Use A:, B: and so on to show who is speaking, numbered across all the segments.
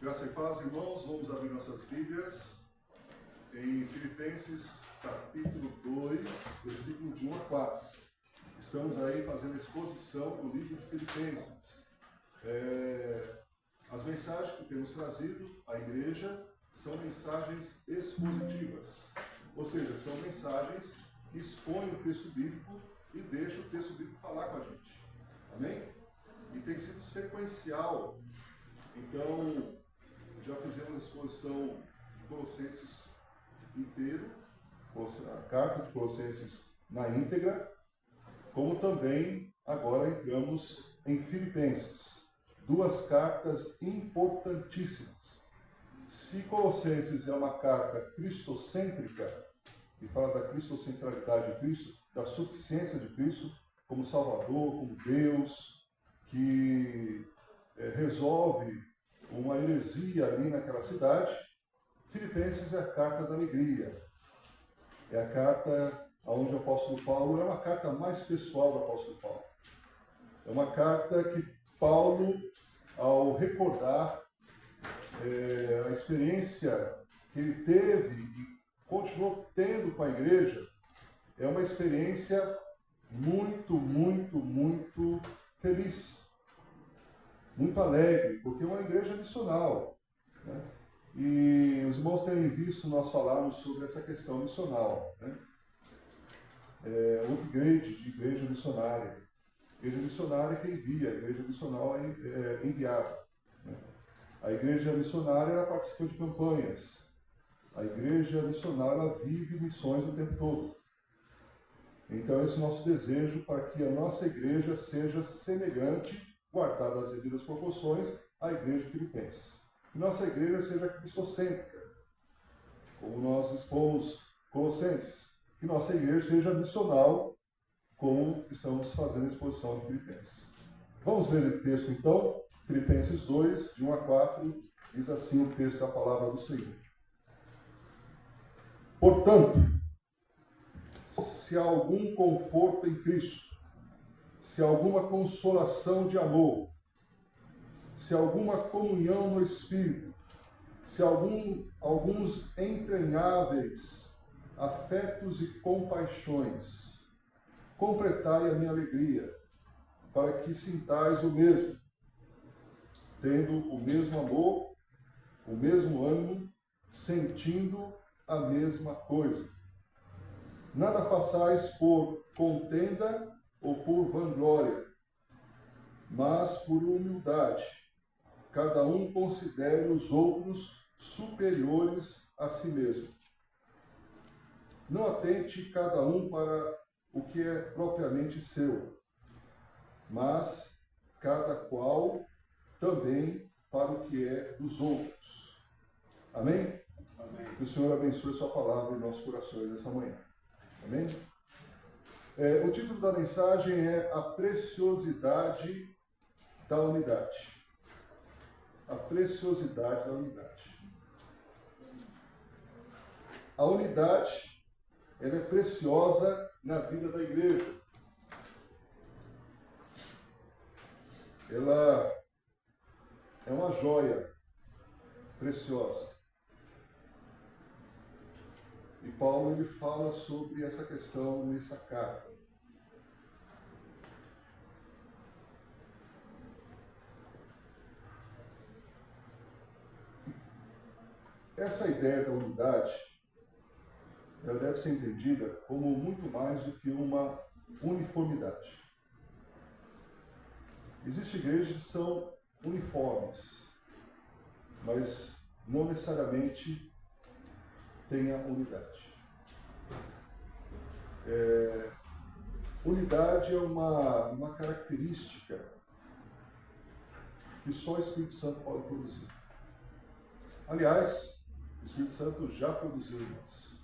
A: Graça e paz, irmãos, vamos abrir nossas Bíblias em Filipenses capítulo 2, versículo de 1 a 4. Estamos aí fazendo a exposição do livro de Filipenses. As mensagens que temos trazido à igreja são mensagens expositivas, ou seja, são mensagens que expõem o texto bíblico e deixam o texto bíblico falar com a gente. Amém? E tem sido sequencial. Então, já fizemos a exposição de Colossenses inteiro, a carta de Colossenses na íntegra, como também agora entramos em Filipenses. Duas cartas importantíssimas. Se Colossenses é uma carta cristocêntrica, que fala da cristocentralidade de Cristo, da suficiência de Cristo como Salvador, como Deus, que resolve uma heresia ali naquela cidade, Filipenses é a carta da alegria. É a carta onde o apóstolo Paulo é uma carta mais pessoal do apóstolo Paulo. É uma carta que Paulo, ao recordar a experiência que ele teve e continuou tendo com a igreja, é uma experiência muito feliz. Muito alegre, porque é uma igreja missional, né? E os irmãos têm visto nós falarmos sobre essa questão missional, né? O upgrade de igreja missionária. Igreja missionária que envia, a igreja missional é enviada, né? A igreja missionária ela participa de campanhas. A igreja missionária ela vive missões o tempo todo. Então esse é o nosso desejo para que a nossa igreja seja semelhante, guardadas as devidas proporções, à igreja de Filipenses. Que nossa igreja seja cristocêntrica, como nós expomos Colossenses. Que nossa igreja seja missional, como estamos fazendo a exposição de Filipenses. Vamos ler o texto então, Filipenses 2, de 1 a 4, diz assim o texto da palavra do Senhor. Portanto, se há algum conforto em Cristo, se há alguma consolação de amor, se há alguma comunhão no Espírito, se há alguns entranháveis afetos e compaixões, completai a minha alegria, para que sintais o mesmo, tendo o mesmo amor, o mesmo ânimo, sentindo a mesma coisa. Nada façais por contenda ou por vanglória, mas por humildade. Cada um considere os outros superiores a si mesmo. Não atente cada um para o que é propriamente seu, mas cada qual também para o que é dos outros. Amém? Amém. Que o Senhor abençoe sua palavra em nossos corações nessa manhã. Amém? O título da mensagem é A Preciosidade da Unidade. A preciosidade da unidade. A unidade, ela é preciosa na vida da igreja. Ela é uma joia preciosa. E Paulo ele fala sobre essa questão nessa carta. Essa ideia da unidade, ela deve ser entendida como muito mais do que uma uniformidade. Existem igrejas que são uniformes, mas não necessariamente têm a unidade. Unidade é uma característica que só o Espírito Santo pode produzir. Aliás, o Espírito Santo já produziu em nós.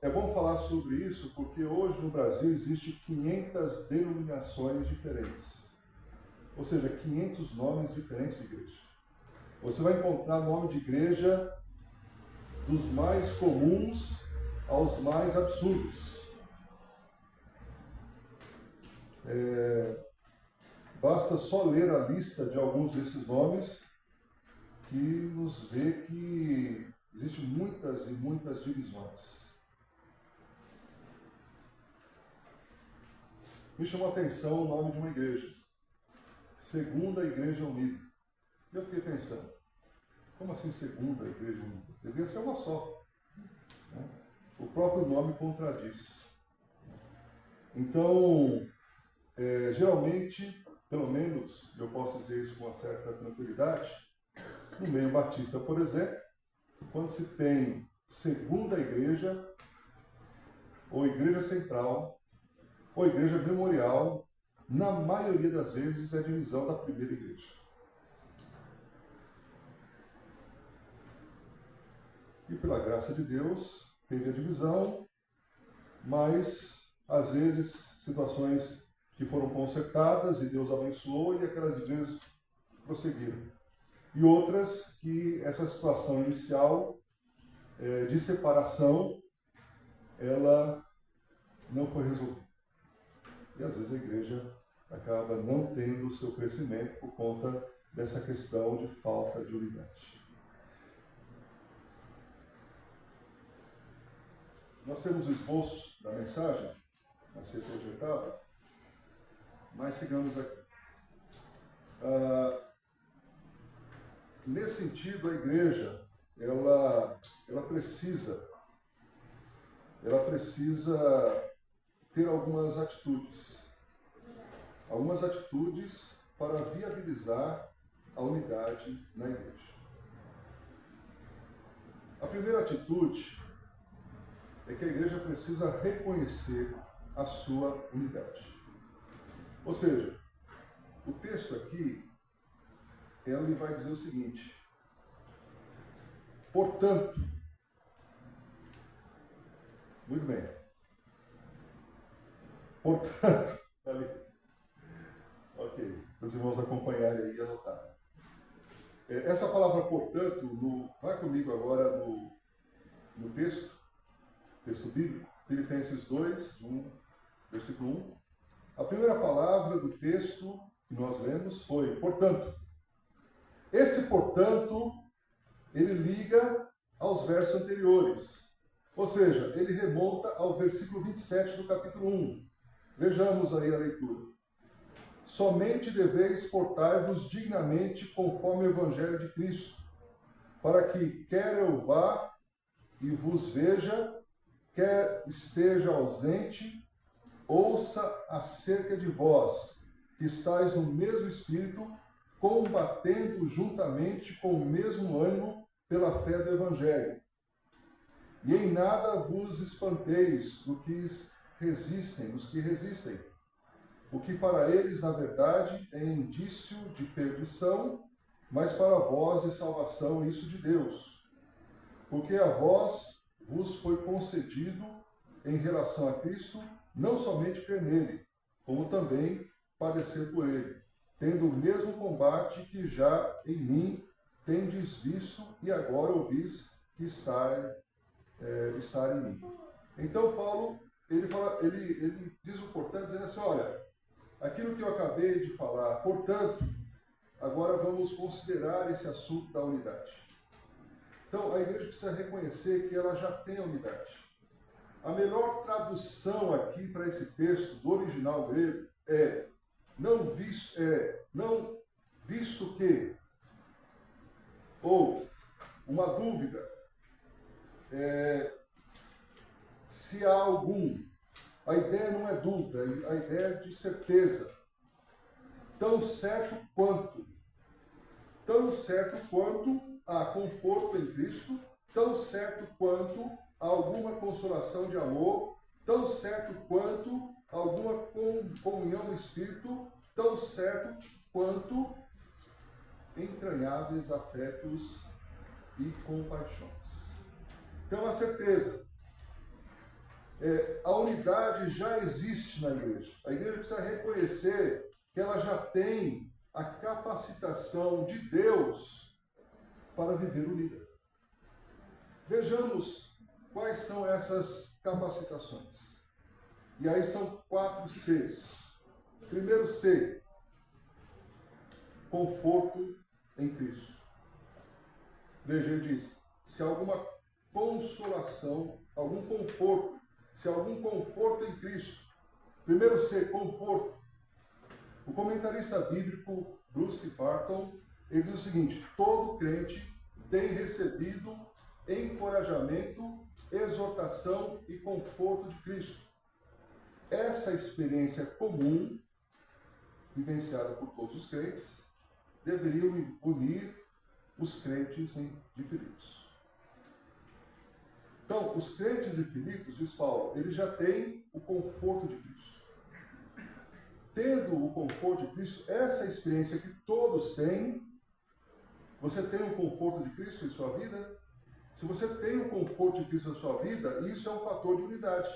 A: É bom falar sobre isso porque hoje no Brasil existem 500 denominações diferentes. Ou seja, 500 nomes diferentes de igreja. Você vai encontrar nome de igreja dos mais comuns aos mais absurdos. Basta só ler a lista de alguns desses nomes que nos vê que existem muitas e muitas divisões. Me chamou a atenção o nome de uma igreja, Segunda Igreja Unida. E eu fiquei pensando, como assim Segunda Igreja Unida? Deveria ser uma só. Né? O próprio nome contradiz. Então, geralmente, pelo menos eu posso dizer isso com uma certa tranquilidade, no meio batista, por exemplo, quando se tem Segunda Igreja, ou Igreja Central, ou Igreja Memorial, na maioria das vezes é a divisão da primeira igreja. E pela graça de Deus, teve a divisão, mas às vezes situações que foram consertadas e Deus abençoou e aquelas igrejas prosseguiram. E outras que essa situação inicial de separação, ela não foi resolvida. E às vezes a igreja acaba não tendo o seu crescimento por conta dessa questão de falta de unidade. Nós temos o esboço da mensagem a ser projetado, mas sigamos aqui. Nesse sentido, a igreja ela precisa ter algumas atitudes para viabilizar a unidade na igreja. A primeira atitude é que a igreja precisa reconhecer a sua unidade. Ou seja, o texto aqui, ele vai dizer o seguinte: portanto, muito bem, portanto, ali, ok, os irmãos acompanharem aí e anotarem. Essa palavra portanto, vai comigo agora no texto bíblico, Filipenses 2, versículo 1. A primeira palavra do texto que nós lemos foi portanto. Esse portanto, ele liga aos versos anteriores. Ou seja, ele remonta ao versículo 27 do capítulo 1. Vejamos aí a leitura. Somente deveis portar-vos dignamente conforme o evangelho de Cristo, para que quer eu vá e vos veja, quer esteja ausente, ouça acerca de vós, que estáis no mesmo espírito, combatendo juntamente com o mesmo ânimo pela fé do evangelho. E em nada vos espanteis dos que resistem, o que para eles, na verdade, é indício de perdição, mas para vós é salvação, isso de Deus. Porque a vós vos foi concedido, em relação a Cristo, não somente crer nele, como também padecer por ele, tendo o mesmo combate que já em mim tendes visto e agora ouvis que está em mim. Então Paulo, ele diz o portanto, dizendo assim, olha, aquilo que eu acabei de falar, portanto, agora vamos considerar esse assunto da unidade. Então, a igreja precisa reconhecer que ela já tem a unidade. A melhor tradução aqui para esse texto do original grego é não visto que, ou uma dúvida, se há algum. A ideia não é dúvida, a ideia é de certeza. Tão certo quanto há conforto em Cristo, tão certo quanto há alguma consolação de amor, tão certo quanto há alguma comunhão no Espírito, tão certo quanto entranháveis afetos e compaixões. Então, a certeza. A unidade já existe na igreja. A igreja precisa reconhecer que ela já tem a capacitação de Deus para viver unida. Vejamos quais são essas capacitações. E aí são 4 Cs. Primeiro C, conforto em Cristo. Veja, ele diz, se alguma consolação, algum conforto, se algum conforto em Cristo. Primeiro C, conforto. O comentarista bíblico Bruce Barton, ele diz o seguinte: todo crente tem recebido encorajamento, exortação e conforto de Cristo. Essa experiência comum, vivenciada por todos os crentes, deveria unir os crentes de Filipos. Então, os crentes de Filipos, diz Paulo, eles já têm o conforto de Cristo. Tendo o conforto de Cristo, essa experiência que todos têm, você tem o conforto de Cristo em sua vida? Se você tem o conforto de Cristo na sua vida, isso é um fator de unidade.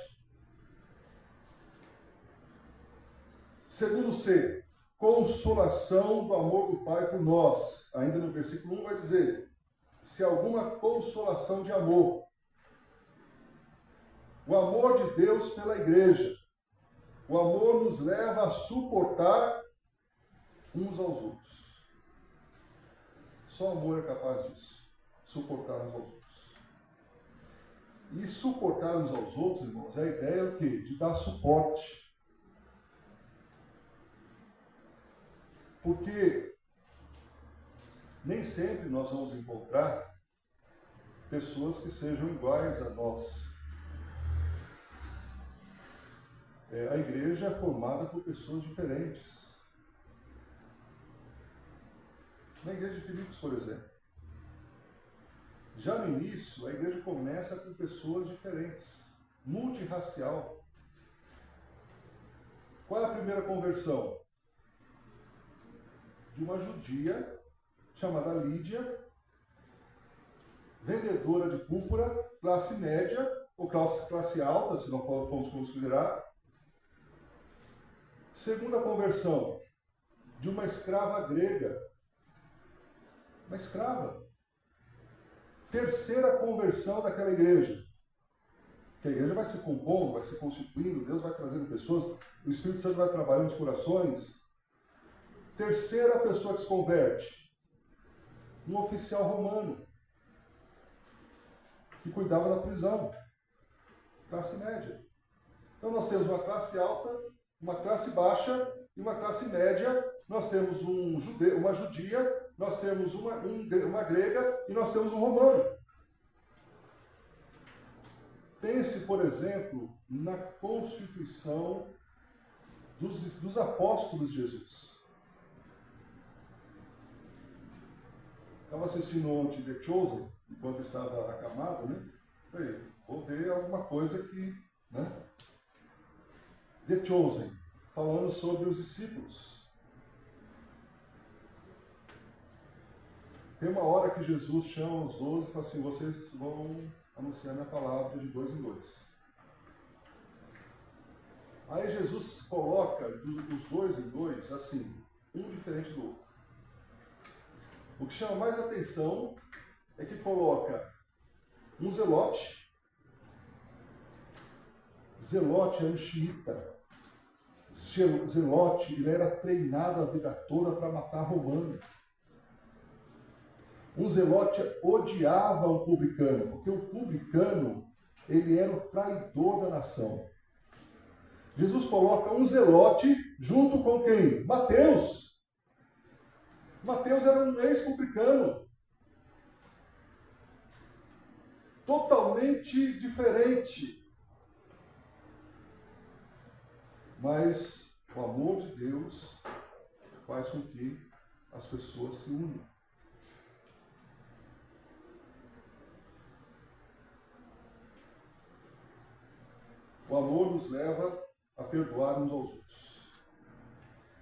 A: Segundo C, consolação do amor do Pai por nós. Ainda no versículo 1 vai dizer, se alguma consolação de amor. O amor de Deus pela igreja. O amor nos leva a suportar uns aos outros. Só o amor é capaz disso. Suportar uns aos outros. E suportar uns aos outros, irmãos, a ideia é o quê? De dar suporte. Porque nem sempre nós vamos encontrar pessoas que sejam iguais a nós. A igreja é formada por pessoas diferentes. Na igreja de Filipos, por exemplo. Já no início, a igreja começa com pessoas diferentes, multirracial. Qual é a primeira conversão? De uma judia chamada Lídia, vendedora de púrpura, classe média, ou classe alta, se não formos considerar. Segunda conversão, de uma escrava grega. Uma escrava. Terceira conversão daquela igreja. Que a igreja vai se compondo, vai se constituindo, Deus vai trazendo pessoas, o Espírito Santo vai trabalhando os corações. Terceira pessoa que se converte. Um oficial romano. Que cuidava da prisão. Classe média. Então nós temos uma classe alta, uma classe baixa e uma classe média. Nós temos uma judia, nós temos uma grega e nós temos um romano. Pense, por exemplo, na constituição dos apóstolos de Jesus. Estava assistindo ontem The Chosen, enquanto estava acamado, né? Falei, vou ver alguma coisa que, né? The Chosen, falando sobre os discípulos. Tem uma hora que Jesus chama os 12 e fala assim, vocês vão anunciar minha palavra de 2 em 2. Aí Jesus coloca os 2 em 2 assim, um diferente do outro. O que chama mais atenção é que coloca um zelote. Zelote é um xiita. Zelote, ele era treinado a vida toda para matar romano. Um zelote odiava o publicano, porque o publicano, ele era o traidor da nação. Jesus coloca um zelote junto com quem? Mateus. Mateus era um ex-publicano. Totalmente diferente. Mas o amor de Deus faz com que as pessoas se unam. O amor nos leva a perdoar uns aos outros.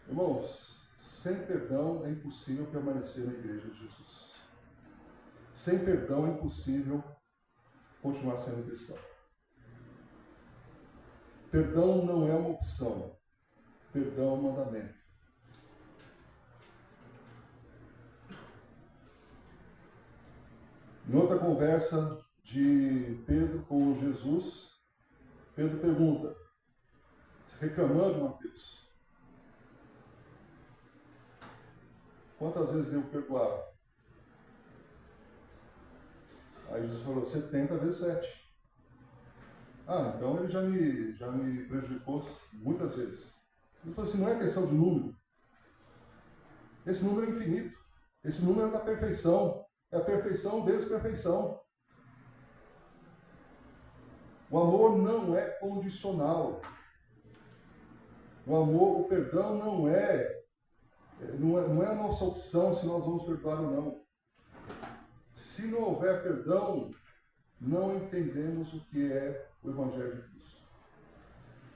A: Irmãos, sem perdão é impossível permanecer na igreja de Jesus. Sem perdão é impossível continuar sendo cristão. Perdão não é uma opção. Perdão é um mandamento. Em outra conversa de Pedro com Jesus, Pedro pergunta, reclamando de Mateus. Quantas vezes devo perdoar? Aí Jesus falou, 70 vezes 7. Ah, então ele já me prejudicou muitas vezes. Ele falou assim, não é questão de número. Esse número é infinito. Esse número é da perfeição. É a perfeição vezes perfeição. O amor não é condicional. O amor, o perdão não é a nossa opção se nós vamos perdoar ou não. Se não houver perdão, não entendemos o que é o Evangelho de Cristo.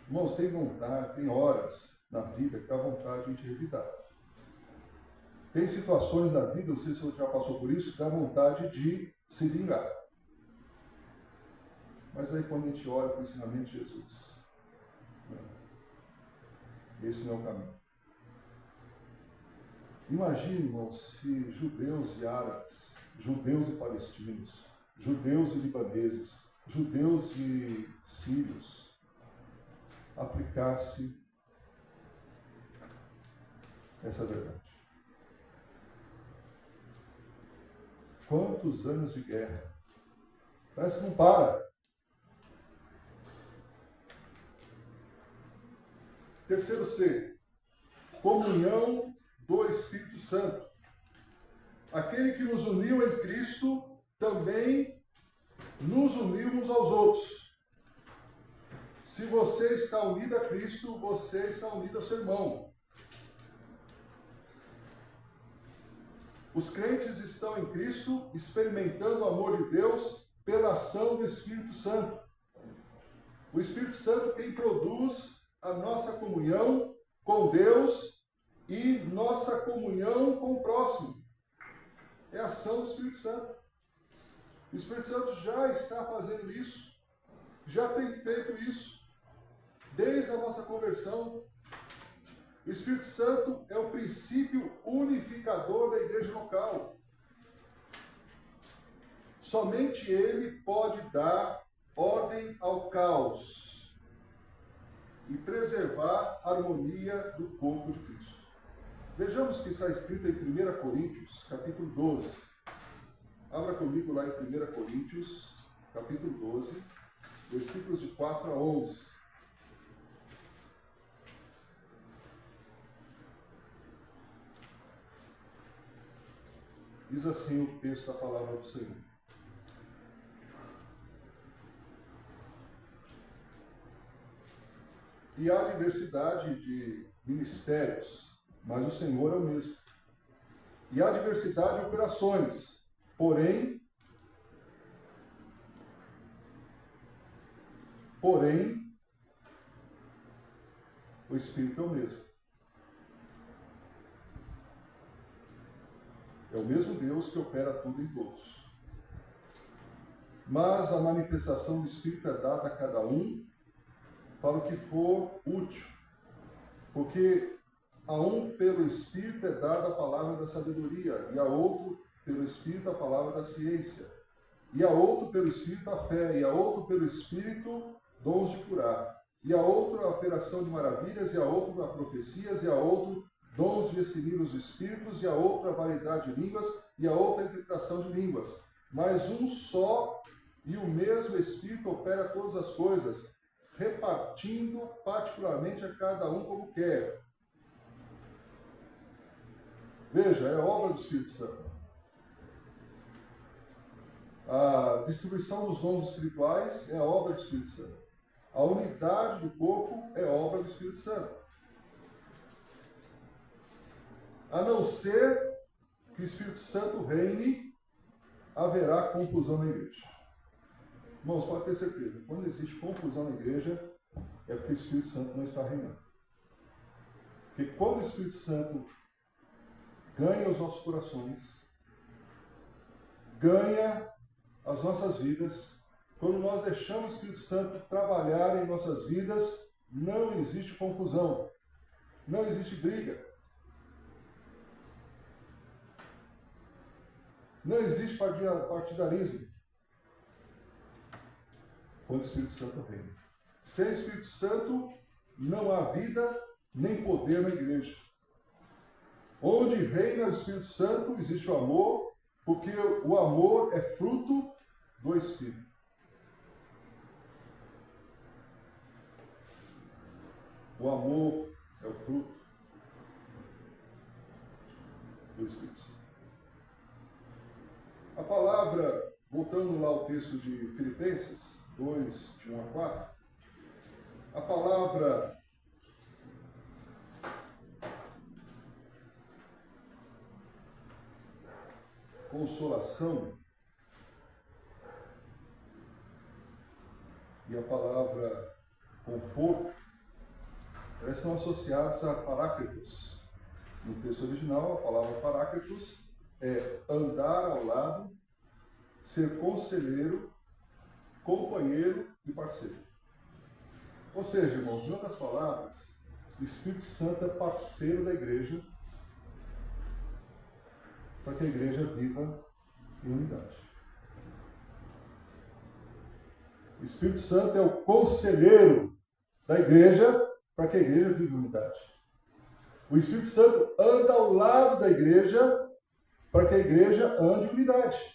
A: Irmãos, tem vontade, tem horas na vida que dá vontade de a gente revidar. Tem situações na vida, não sei se você já passou por isso, que dá vontade de se vingar. Mas aí quando a gente olha para o ensinamento de Jesus, esse não é o caminho. Imagine, irmãos, se judeus e árabes, judeus e palestinos, judeus e libaneses, judeus e sírios, aplicasse essa verdade. Quantos anos de guerra? Parece que não para. Terceiro C, comunhão do Espírito Santo. Aquele que nos uniu em Cristo também nos uniu uns aos outros. Se você está unido a Cristo, você está unido ao seu irmão. Os crentes estão em Cristo, experimentando o amor de Deus pela ação do Espírito Santo. O Espírito Santo é quem produz a nossa comunhão com Deus e nossa comunhão com o próximo. É a ação do Espírito Santo. O Espírito Santo já está fazendo isso, já tem feito isso, desde a nossa conversão. O Espírito Santo é o princípio unificador da igreja local. Somente Ele pode dar ordem ao caos e preservar a harmonia do corpo de Cristo. Vejamos o que está escrito em 1 Coríntios, capítulo 12. Abra comigo lá em 1 Coríntios, capítulo 12, versículos de 4 a 11. Diz assim o texto da palavra do Senhor. E há diversidade de ministérios, mas o Senhor é o mesmo. E há diversidade de operações, porém, o Espírito é o mesmo. É o mesmo Deus que opera tudo em todos. Mas a manifestação do Espírito é dada a cada um para o que for útil. Porque a um pelo Espírito é dada a palavra da sabedoria, e a outro pelo Espírito a palavra da ciência, e a outro pelo Espírito a fé, e a outro pelo Espírito dons de curar, e a outro a operação de maravilhas, e a outro a profecias, e a outro dons de discernir os espíritos, e a outra a variedade de línguas, e a outra a interpretação de línguas. Mas um só e o mesmo Espírito opera todas as coisas, repartindo particularmente a cada um como quer. Veja, é obra do Espírito Santo. A distribuição dos dons espirituais é a obra do Espírito Santo. A unidade do corpo é obra do Espírito Santo. A não ser que o Espírito Santo reine, haverá confusão na igreja. Irmãos, pode ter certeza, quando existe confusão na igreja, é porque o Espírito Santo não está reinando. Porque quando o Espírito Santo ganha os nossos corações, ganha as nossas vidas, quando nós deixamos o Espírito Santo trabalhar em nossas vidas, não existe confusão, não existe briga. Não existe partidarismo quando o Espírito Santo reina. Sem o Espírito Santo, não há vida nem poder na igreja. Onde reina o Espírito Santo, existe o amor, porque o amor é fruto do Espírito. O amor é o fruto do Espírito Santo. A palavra, voltando lá ao texto de Filipenses 2, de 1 a 4, a palavra consolação e a palavra conforto, elas são associadas a paráclitos. No texto original, a palavra paráclitos é andar ao lado, ser conselheiro, companheiro e parceiro. Ou seja, irmãos, em outras palavras, o Espírito Santo é parceiro da igreja para que a igreja viva em unidade. O Espírito Santo é o conselheiro da igreja para que a igreja viva em unidade. O Espírito Santo anda ao lado da igreja para que a igreja ande em unidade.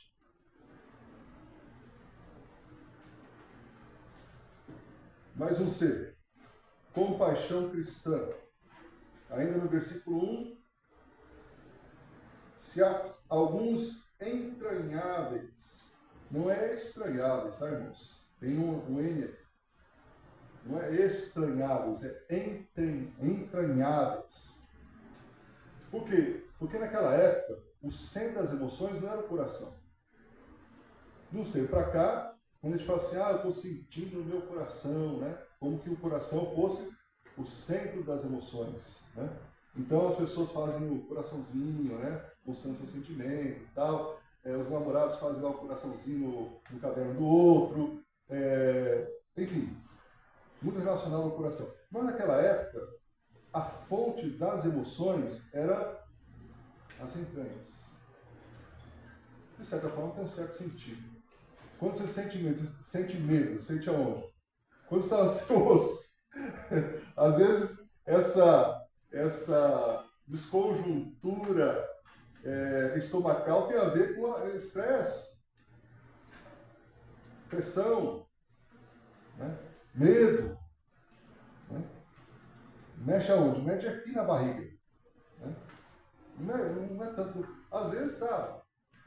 A: Mais um C. Compaixão cristã. Ainda no versículo 1. Se há alguns entranháveis, não é estranháveis, tá, irmãos? Tem um N aqui. Não é estranháveis, é entranháveis. Por quê? Porque naquela época, o centro das emoções não era o coração. De uns tempos para cá, quando a gente fala assim, eu estou sentindo no meu coração, né? Como que o coração fosse o centro das emoções, né? Então as pessoas fazem o coraçãozinho, né? Mostrando seu sentimento e tal. Os namorados fazem lá o coraçãozinho no caderno do outro. Enfim, muito relacionado ao coração. Mas naquela época, a fonte das emoções era as entranhas. De certa forma, tem um certo sentido. Quando você sente medo, sente aonde? Quando você está ansioso. Às vezes, essa desconjuntura estomacal tem a ver com estresse, pressão, né? Medo. Né? Mexe aonde? Mexe aqui na barriga. Né? Não é tanto. Às vezes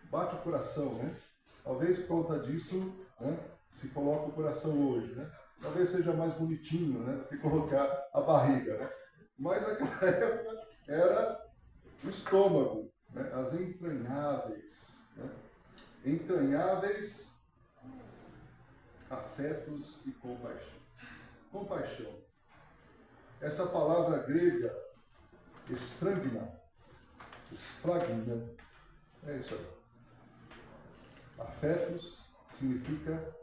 A: bate o coração, né? Talvez por conta disso, né, se coloca o coração hoje, né? Talvez seja mais bonitinho, né, do que colocar a barriga, né? Mas naquela época era o estômago, né? As entranháveis, né? Entranháveis afetos e compaixão. Compaixão. Essa palavra grega, esfragna, é isso aí. Afetos significa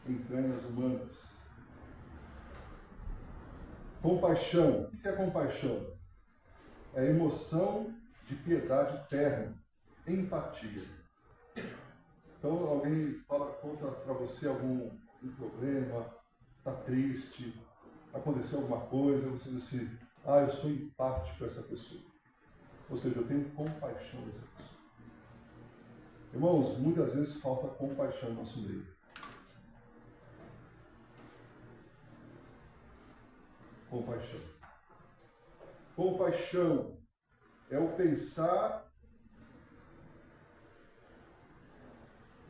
A: entranhas humanas. Compaixão. O que é compaixão? É emoção de piedade terna, empatia. Então, alguém conta para você algum problema, está triste, aconteceu alguma coisa, você diz assim, eu sou empático com essa pessoa. Ou seja, eu tenho compaixão dessa pessoa. Irmãos, muitas vezes falta compaixão no nosso meio. Compaixão. Compaixão é o pensar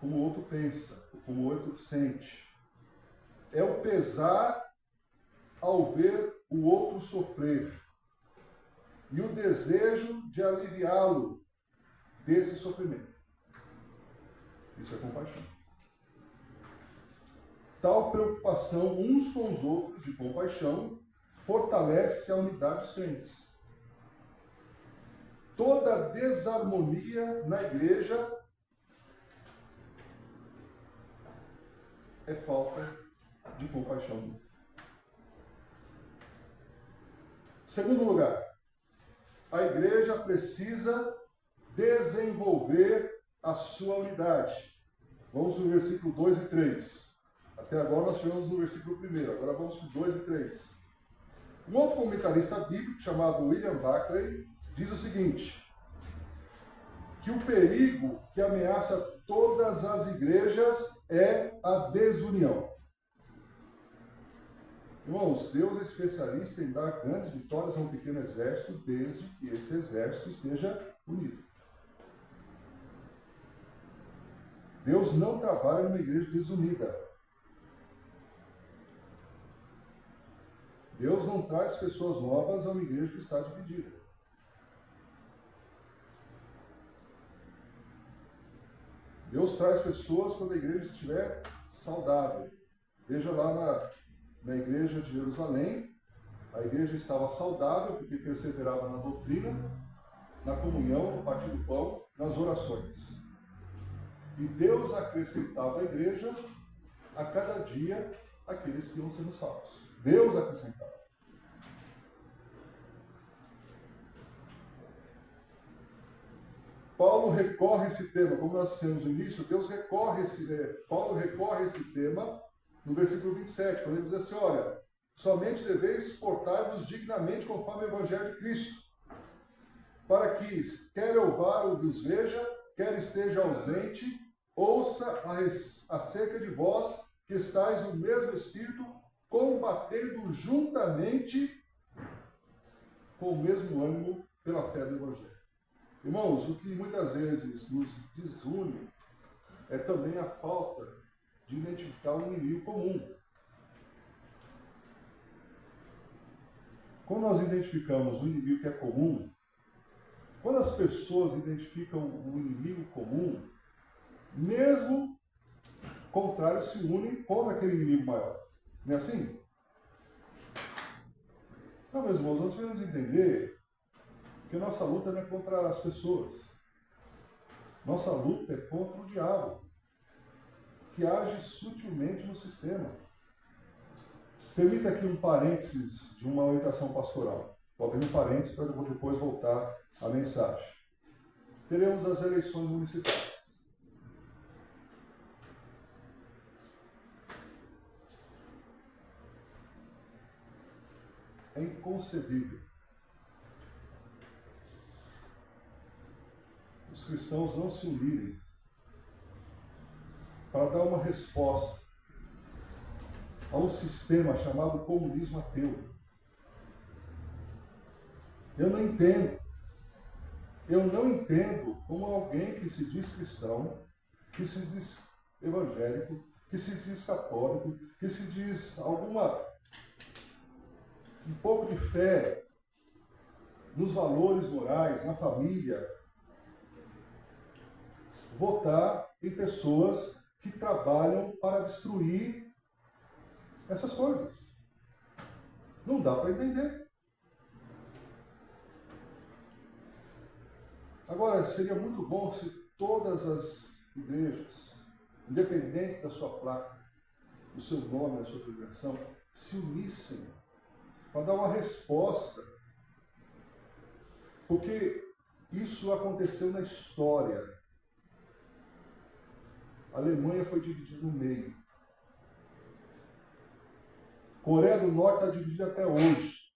A: como o outro pensa, como o outro sente. É o pesar ao ver o outro sofrer. E o desejo de aliviá-lo desse sofrimento. Isso é compaixão. Tal preocupação uns com os outros de compaixão fortalece a unidade dos crentes. Toda desarmonia na igreja é falta de compaixão. Segundo lugar, a igreja precisa desenvolver a sua unidade. Vamos no versículo 2 e 3. Até agora nós chegamos no versículo 1, agora vamos para 2 e 3. Um outro comentarista bíblico chamado William Barclay diz o seguinte: que o perigo que ameaça todas as igrejas é a desunião. Irmãos, Deus é especialista em dar grandes vitórias a um pequeno exército, desde que esse exército esteja unido. Deus não trabalha numa igreja desunida. Deus não traz pessoas novas a uma igreja que está dividida. Deus traz pessoas quando a igreja estiver saudável. Veja lá na igreja de Jerusalém, a igreja estava saudável porque perseverava na doutrina, na comunhão, no partir do pão, nas orações. E Deus acrescentava à igreja a cada dia aqueles que iam sendo salvos. Deus acrescentava. Paulo recorre a esse tema, como nós dissemos no início, Paulo recorre a esse tema no versículo 27, quando ele diz assim, olha, somente deveis portar-vos dignamente conforme o Evangelho de Cristo, para que, quer eu vá ou vos veja, quer esteja ausente, ouça acerca de vós que estáis no mesmo Espírito, combatendo juntamente com o mesmo ânimo pela fé do Evangelho. Irmãos, o que muitas vezes nos desune é também a falta de identificar um inimigo comum. Quando nós identificamos um inimigo que é comum, quando as pessoas identificam o inimigo comum, mesmo contrários se unem contra aquele inimigo maior. Não é assim? Então, meus irmãos, nós devemos entender que nossa luta não é contra as pessoas. Nossa luta é contra o diabo, que age sutilmente no sistema. Permita aqui um parênteses de uma orientação pastoral. Vou abrir um parênteses para depois voltar à mensagem. Teremos as eleições municipais. É inconcebível os cristãos não se unirem para dar uma resposta a um sistema chamado comunismo ateu. Eu não entendo como alguém que se diz cristão, que se diz evangélico, que se diz católico, que se diz um pouco de fé nos valores morais, na família, votar em pessoas que trabalham para destruir essas coisas. Não dá para entender. Agora, seria muito bom se todas as igrejas, independente da sua placa, do seu nome, da sua congregação, se unissem para dar uma resposta. Porque isso aconteceu na história. A Alemanha foi dividida no meio. Coreia do Norte está dividida até hoje.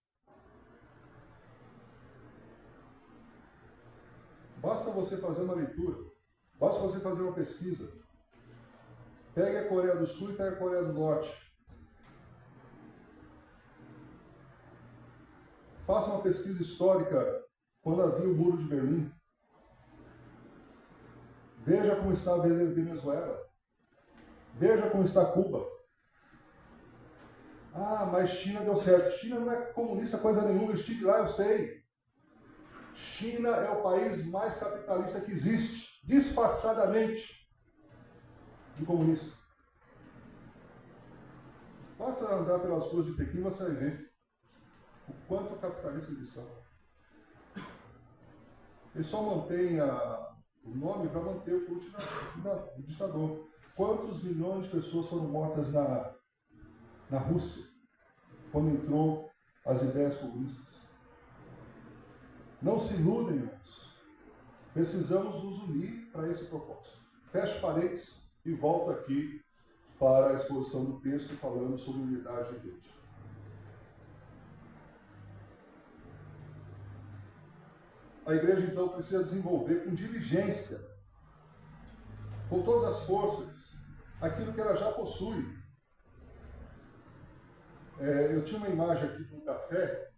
A: Basta você fazer uma leitura, basta você fazer uma pesquisa. Pegue a Coreia do Sul e pegue a Coreia do Norte. Faça uma pesquisa histórica quando havia o Muro de Berlim. Veja como está a Venezuela. Veja como está Cuba. Ah, mas China deu certo. China não é comunista coisa nenhuma, eu estive lá, eu sei. China é o país mais capitalista que existe, disfarçadamente, de comunista. Basta andar pelas ruas de Pequim, você vai ver o quanto capitalistas eles são. Eles só mantêm o nome para manter o culto do ditador. Quantos milhões de pessoas foram mortas na Rússia, quando entrou as ideias comunistas? Não se iludem, irmãos. Precisamos nos unir para esse propósito. Feche parênteses e volto aqui para a exposição do texto falando sobre unidade de igreja. a igreja então precisa desenvolver com diligência, com todas as forças, aquilo que ela já possui. Eu tinha uma imagem aqui de um café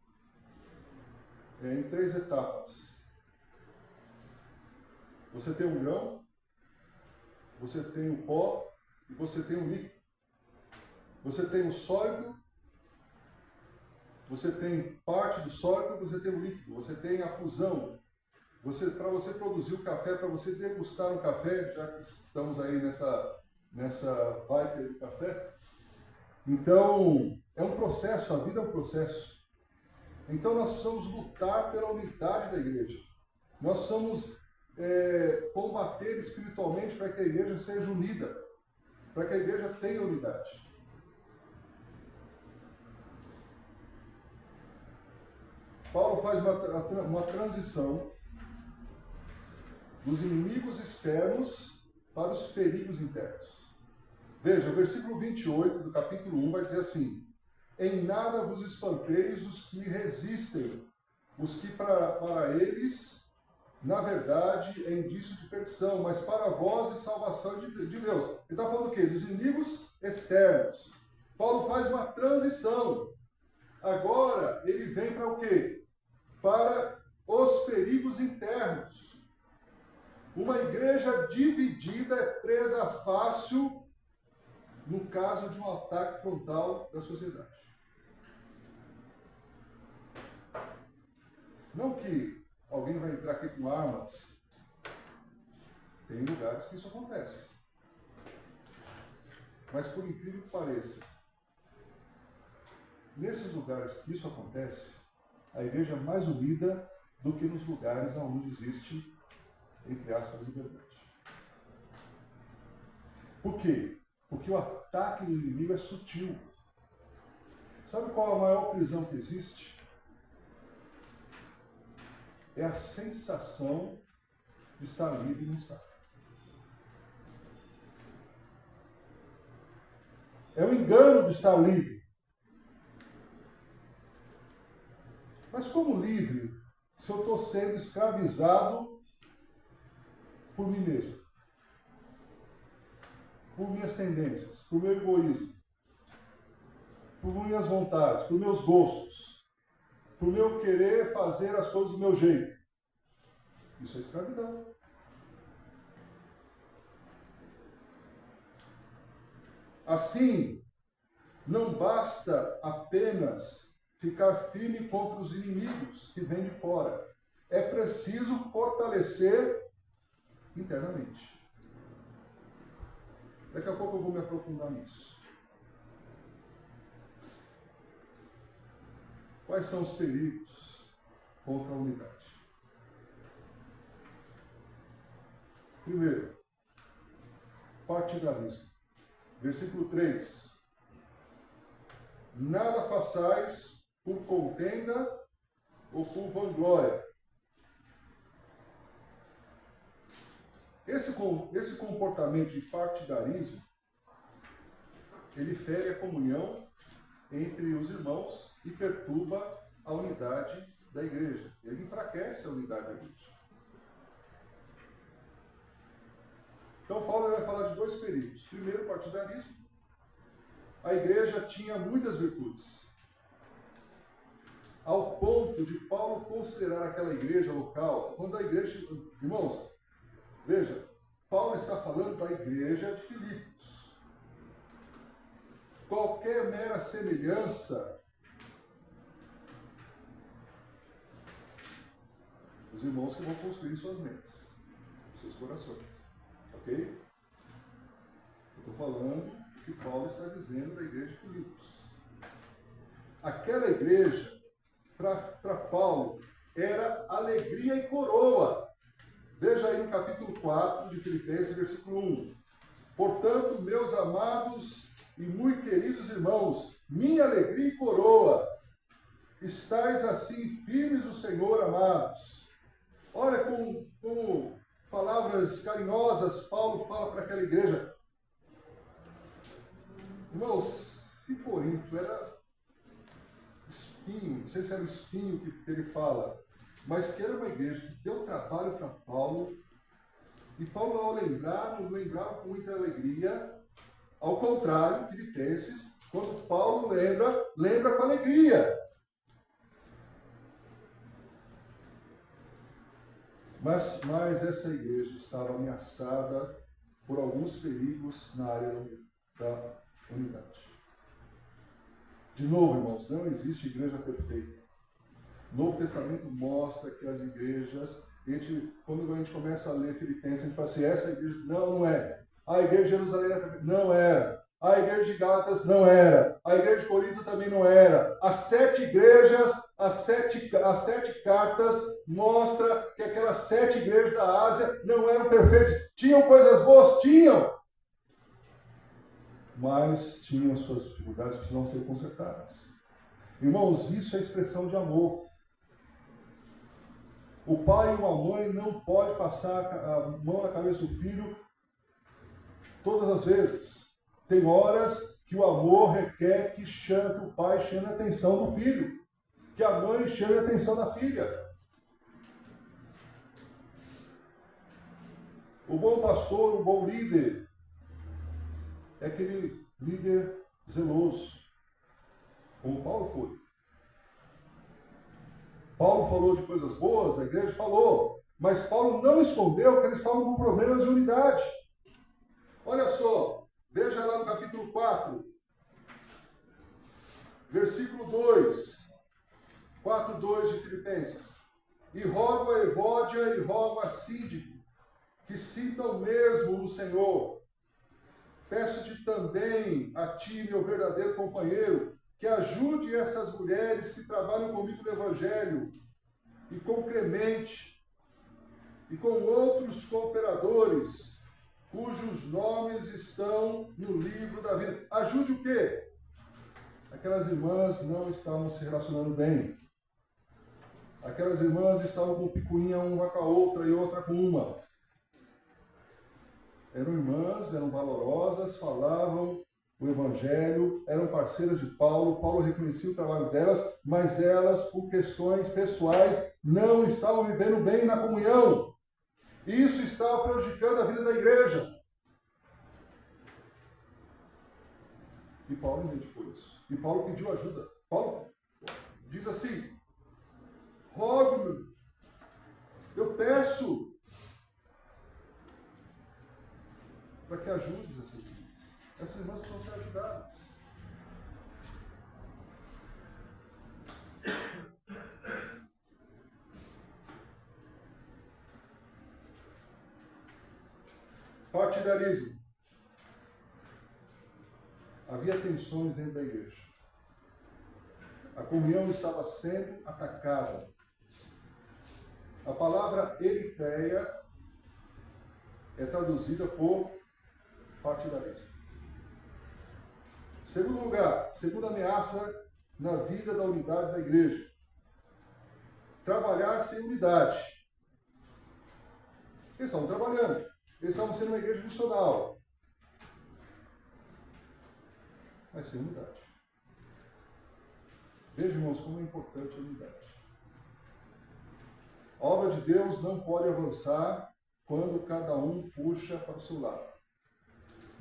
A: em 3 etapas. Você tem um grão, você tem o pó e você tem o líquido. Você tem o sólido, você tem parte do sólido, você tem o líquido, você tem a fusão. Para você produzir o café, para você degustar um café, já que estamos aí nessa vibe do café, então é um processo, a vida é um processo. Então nós precisamos lutar pela unidade da igreja. Nós precisamos combater espiritualmente para que a igreja seja unida, para que a igreja tenha unidade. Paulo faz uma transição dos inimigos externos para os perigos internos. Veja, o versículo 28 do capítulo 1 vai dizer assim: em nada vos espanteis os que resistem, os que para eles, na verdade, é indício de perdição, mas para vós é salvação de Deus. Ele está falando o quê? Dos inimigos externos. Paulo faz uma transição. Agora, ele vem para o quê? Para os perigos internos. Uma igreja dividida é presa fácil no caso de um ataque frontal da sociedade. Não que alguém vai entrar aqui com armas. Tem lugares que isso acontece. Mas por incrível que pareça, nesses lugares que isso acontece, a igreja é mais unida do que nos lugares onde existe, entre aspas, liberdade. Por quê? Porque o ataque do inimigo é sutil. Sabe qual é a maior prisão que existe? É a sensação de estar livre e não estar. É o engano de estar livre. Mas como livre se eu estou sendo escravizado por mim mesmo? Por minhas tendências, por meu egoísmo, por minhas vontades, por meus gostos, por meu querer fazer as coisas do meu jeito. Isso é escravidão. Assim, não basta apenas ficar firme contra os inimigos que vêm de fora. É preciso fortalecer internamente. Daqui a pouco eu vou me aprofundar nisso. Quais são os perigos contra a unidade? Primeiro, partidarismo. Versículo 3. Nada façais por contenda ou por vanglória. Esse comportamento de partidarismo, ele fere a comunhão entre os irmãos e perturba a unidade da igreja. Ele enfraquece a unidade da igreja. Então, Paulo vai falar de 2 perigos. Primeiro, partidarismo. A igreja tinha muitas virtudes, ao ponto de Paulo considerar aquela igreja local, quando a igreja... Irmãos, veja, Paulo está falando da igreja de Filipos. Qualquer mera semelhança, os irmãos que vão construir suas mentes, seus corações. Ok? Eu estou falando o que Paulo está dizendo da igreja de Filipos. Aquela igreja, para Paulo, era alegria e coroa. Veja aí no capítulo 4 de Filipenses, versículo 1. Portanto, meus amados e muito queridos irmãos, minha alegria e coroa, estais assim firmes no Senhor, amados. Olha como palavras carinhosas Paulo fala para aquela igreja. Irmãos, se Corinto era espinho, não sei se era o espinho que ele fala, mas que era uma igreja que deu trabalho para Paulo, e Paulo, ao lembrar, não lembrava com muita alegria. Ao contrário, Filipenses, quando Paulo lembra com alegria. Mas essa igreja estava ameaçada por alguns perigos na área da unidade. De novo, irmãos, não existe igreja perfeita. O Novo Testamento mostra que as igrejas, quando a gente começa a ler Filipenses, a gente fala assim, essa igreja não é. A igreja de Jerusalém era perfeita. Não era. A igreja de Gálatas não era. A igreja de Corinto também não era. As 7 igrejas, as sete cartas mostram que aquelas 7 igrejas da Ásia não eram perfeitas. Tinham coisas boas? Tinham. Mas tinham suas dificuldades que precisavam ser consertadas. Irmãos, isso é expressão de amor. O pai e uma mãe não podem passar a mão na cabeça do filho todas as vezes. Tem horas que o amor requer que o pai chame a atenção do filho, que a mãe chame a atenção da filha. O bom pastor, o bom líder, é aquele líder zeloso, como Paulo foi. Paulo falou de coisas boas, a igreja falou, mas Paulo não escondeu que eles estavam com problemas de unidade. Olha só, veja lá no capítulo 4, versículo 2, 4:2 de Filipenses. E rogo a Evódia e rogo a Síndico, que sintam mesmo no Senhor. Peço-te também, a ti, meu verdadeiro companheiro, que ajude essas mulheres que trabalham comigo no Evangelho, e com Clemente, e com outros cooperadores, cujos nomes estão no livro da vida. Ajude o quê? Aquelas irmãs não estavam se relacionando bem. Aquelas irmãs estavam com picuinha uma com a outra e outra com uma. Eram irmãs, eram valorosas, falavam o Evangelho, eram parceiras de Paulo. Paulo reconhecia o trabalho delas, mas elas, por questões pessoais, não estavam vivendo bem na comunhão. Isso estava prejudicando a vida da igreja. E Paulo identificou isso. E Paulo pediu ajuda. Paulo diz assim, rogo-me, eu peço para que ajudes essas irmãs. Essas irmãs precisam ser ajudadas. Partidarismo. Havia tensões dentro da igreja. A comunhão estava sendo atacada. A palavra eritéia é traduzida por partidarismo. Segundo lugar, segunda ameaça na vida da unidade da igreja. Trabalhar sem unidade. Eles estavam trabalhando. Eles estavam sendo uma igreja missional. Mas sem unidade. Veja, irmãos, como é importante a unidade. A obra de Deus não pode avançar quando cada um puxa para o seu lado.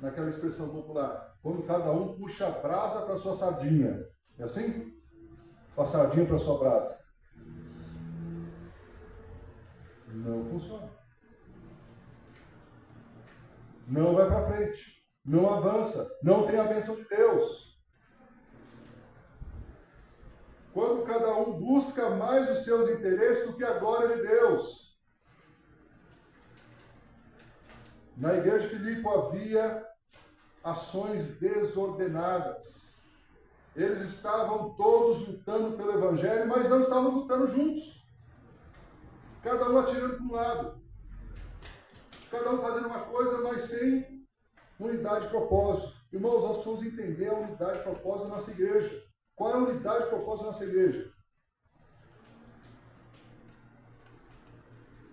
A: Naquela expressão popular, quando cada um puxa a brasa para a sua sardinha. É assim? A sardinha para a sua brasa. Não funciona. Não vai para frente. Não avança. Não tem a bênção de Deus. Quando cada um busca mais os seus interesses do que a glória de Deus. Na igreja de Filipe havia ações desordenadas. Eles estavam todos lutando pelo Evangelho, mas não estavam lutando juntos. Cada um atirando para um lado. Cada um fazendo uma coisa, mas sem unidade de propósito. Irmãos, nós precisamos entender a unidade de propósito da nossa igreja. Qual é a unidade de propósito da nossa igreja?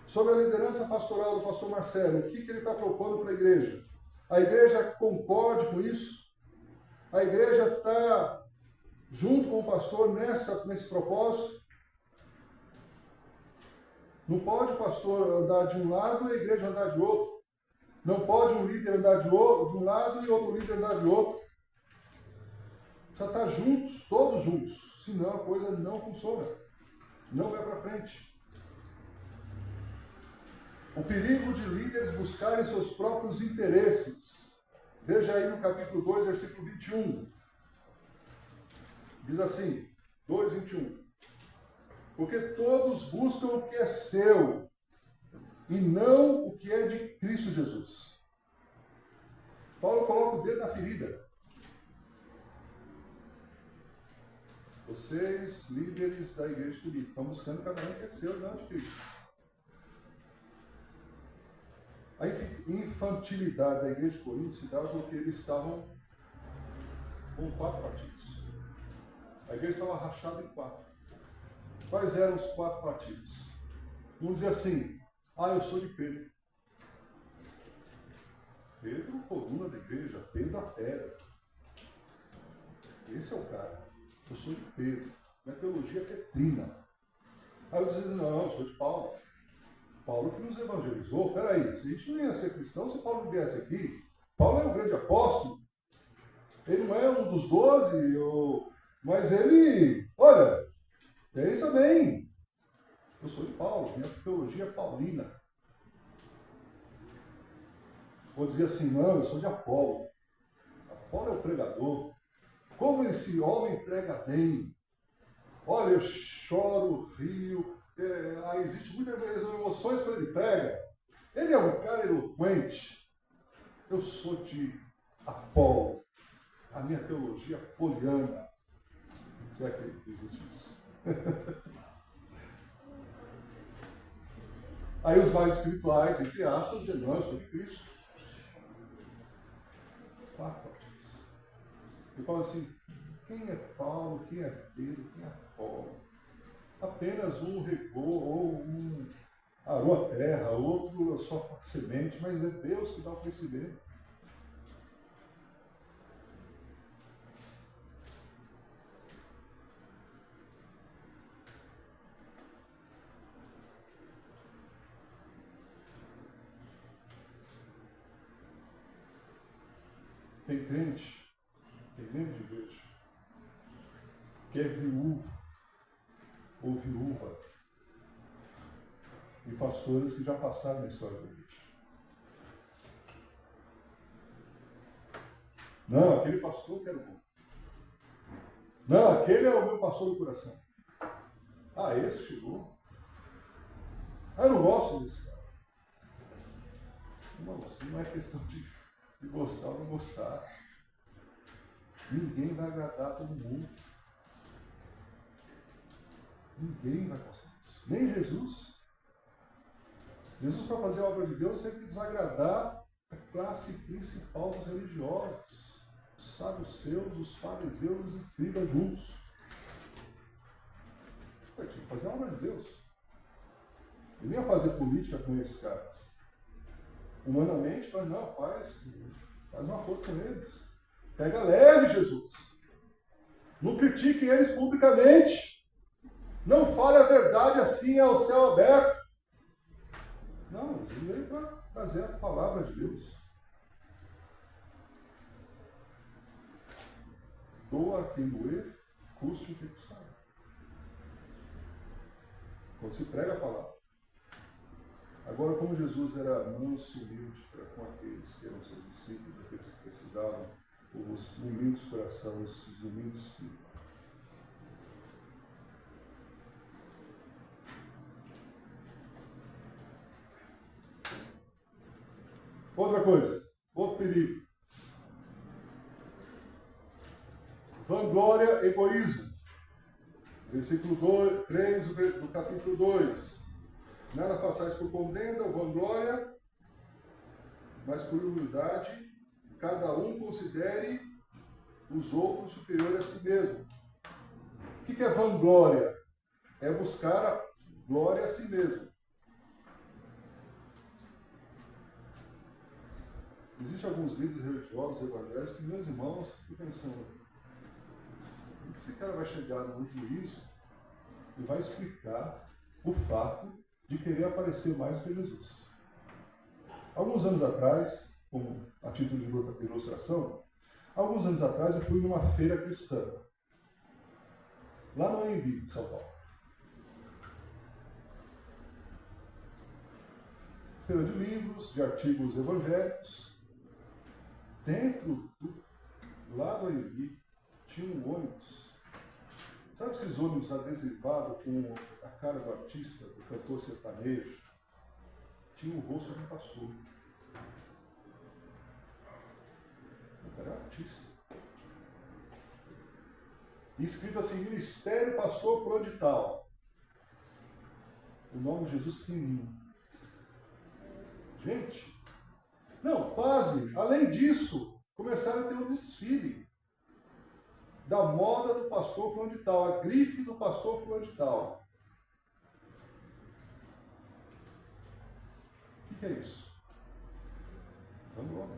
A: Sobre a liderança pastoral do pastor Marcelo, o que ele está propondo para a igreja? A igreja concorde com isso? A igreja está junto com o pastor nesse propósito? Não pode o pastor andar de um lado e a igreja andar de outro. Não pode um líder andar de um lado e outro líder andar de outro. Precisa estar juntos, todos juntos. Senão a coisa não funciona. Não vai para frente. O perigo de líderes buscarem seus próprios interesses. Veja aí no capítulo 2, versículo 21. Diz assim, 2:21. Porque todos buscam o que é seu, e não o que é de Cristo Jesus. Paulo coloca o dedo na ferida. Vocês, líderes da igreja de Filipe, estão buscando cada um que é seu, não de Cristo. A infantilidade da igreja de Corinto se dava porque eles estavam com 4 partidos. A igreja estava rachada em 4. Quais eram os 4 partidos? Um dizia assim, eu sou de Pedro. Pedro, coluna da igreja, Pedro a pedra. Esse é o cara. Eu sou de Pedro. Minha teologia é petrina. Aí eu dizia, não, eu sou de Paulo. Paulo que nos evangelizou. Peraí, se a gente não ia ser cristão, se Paulo viesse aqui, Paulo é um grande apóstolo. Ele não é um dos 12, mas ele, olha, pensa bem. Eu sou de Paulo, minha teologia é paulina. Vou dizer assim, não, eu sou de Apolo. Apolo é o pregador. Como esse homem prega bem. Olha, eu choro, rio, existe muitas emoções quando ele prega. Ele é um cara eloquente. Eu sou de Apolo. A minha teologia é poliana. Será que existe isso? Aí os mais espirituais, entre aspas, dizem, não, eu sou de Cristo. 4 partidos. E Paulo assim, quem é Paulo, quem é Pedro, quem é Apolo? Apenas um regou, ou um arou a terra, outro só semente, mas é Deus que dá o crescimento. Tem crente de igreja, que é viúvo ou viúva, e pastores que já passaram na história da igreja. Não, aquele pastor que era bom. Não, aquele é o meu pastor do coração. Esse chegou. Eu não gosto desse cara. Não é questão de gostar ou não gostar. Ninguém vai agradar todo mundo. Ninguém vai conseguir isso. Nem Jesus. Jesus, para fazer a obra de Deus, tem que desagradar a classe principal dos religiosos. Os saduceus, os fariseus, os escribas juntos. Tinha que fazer a obra de Deus. Ele não ia fazer política com esses caras. Humanamente, faz um acordo com eles. Pega leve, Jesus. Não critique eles publicamente. Não fale a verdade assim ao céu aberto. Não, Jesus veio para trazer a palavra de Deus. Doa a quem doer, custe o que custar. Quando se prega a palavra. Agora, como Jesus era manso e humilde com aqueles que eram seus discípulos, aqueles que precisavam, os humildes corações, os humildes espíritos. Outra coisa, outro perigo. Vanglória, egoísmo. Versículo 3 do capítulo 2. Nada façais por contenda ou vanglória, mas por humildade, cada um considere os outros superiores a si mesmo. O que é vanglória? É buscar a glória a si mesmo. Existem alguns líderes religiosos, evangélicos, que, meus irmãos, ficam pensando, esse cara vai chegar no juízo e vai explicar o fato de querer aparecer mais do que Jesus. Alguns anos atrás, como a título de ilustração, alguns anos atrás eu fui numa feira cristã, lá no Anhembi, São Paulo. Feira de livros, de artigos evangélicos. Dentro do lado do Anhembi tinha um ônibus. Sabe esses ônibus adesivados com a cara do artista, do cantor sertanejo? Tinha o rosto de um pastor. O cara era artista. E escrito assim, Ministério Pastor Fulano de Tal. O nome de Jesus pequenininho. Gente, não, quase. Além disso, começaram a ter um desfile da moda do pastor fulano de tal, a grife do pastor fulano de tal. O que é isso? Vamos lá.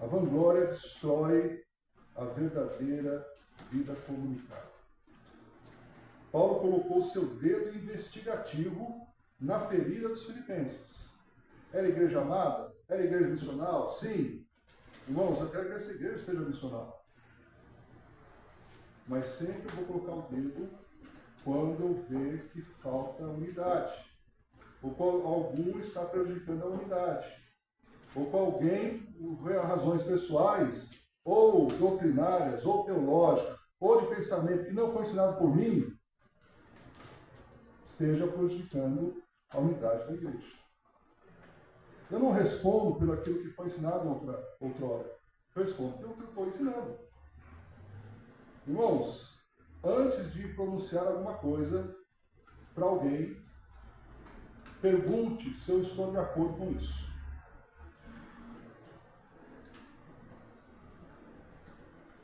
A: A vanglória destrói a verdadeira vida comunitária. Paulo colocou seu dedo investigativo na ferida dos filipenses. Era igreja amada? Era igreja missional? Sim. Irmãos, eu quero que essa igreja seja missional. Mas sempre vou colocar o dedo quando eu ver que falta unidade. Ou quando algum está prejudicando a unidade. Ou com alguém, por razões pessoais, ou doutrinárias, ou teológicas, ou de pensamento que não foi ensinado por mim, esteja prejudicando a unidade da igreja. Eu não respondo pelo aquilo que foi ensinado outrora. Eu respondo pelo que eu estou ensinando. Irmãos, antes de pronunciar alguma coisa para alguém, pergunte se eu estou de acordo com isso.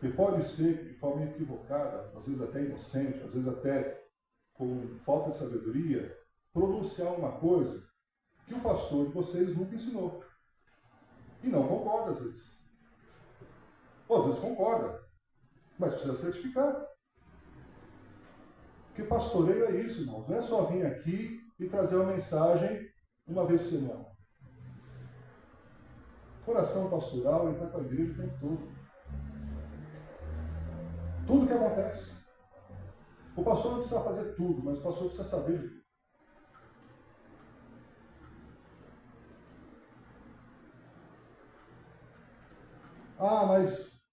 A: Porque pode ser que, de forma equivocada, às vezes até inocente, às vezes até com falta de sabedoria, pronunciar uma coisa que o pastor de vocês nunca ensinou. E não concorda às vezes. Ou às vezes concorda, mas precisa certificar. Porque pastoreio é isso, irmãos. Não é só vir aqui e trazer uma mensagem uma vez por semana. Coração pastoral, ele está com a igreja o tempo todo. Tudo que acontece. O pastor não precisa fazer tudo, mas o pastor precisa saber de tudo. Ah, mas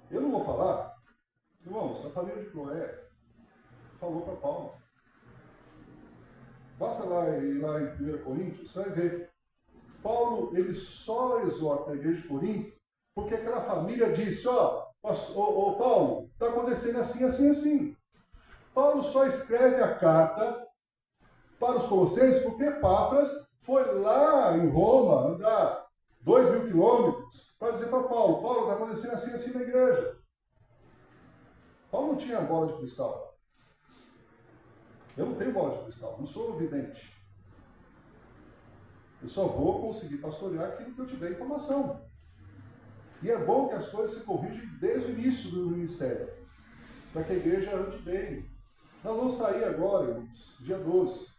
A: eu não vou falar. Irmãos, a família de Cloé falou para Paulo. Basta ir lá em 1 Coríntios, você vai ver. Paulo, ele só exorta a igreja de Corinto, porque aquela família disse, Paulo, está acontecendo assim, assim, assim. Paulo só escreve a carta para os colossenses porque Epáfras foi lá em Roma, andar 2.000 quilômetros, para dizer para Paulo, está acontecendo assim, assim na igreja. Paulo não tinha bola de cristal. Eu não tenho bola de cristal, não sou vidente. Eu só vou conseguir pastorear aquilo que eu tiver informação. E é bom que as coisas se corrigem desde o início do ministério, para que a igreja ande bem. Nós vamos sair agora, irmãos, dia 12.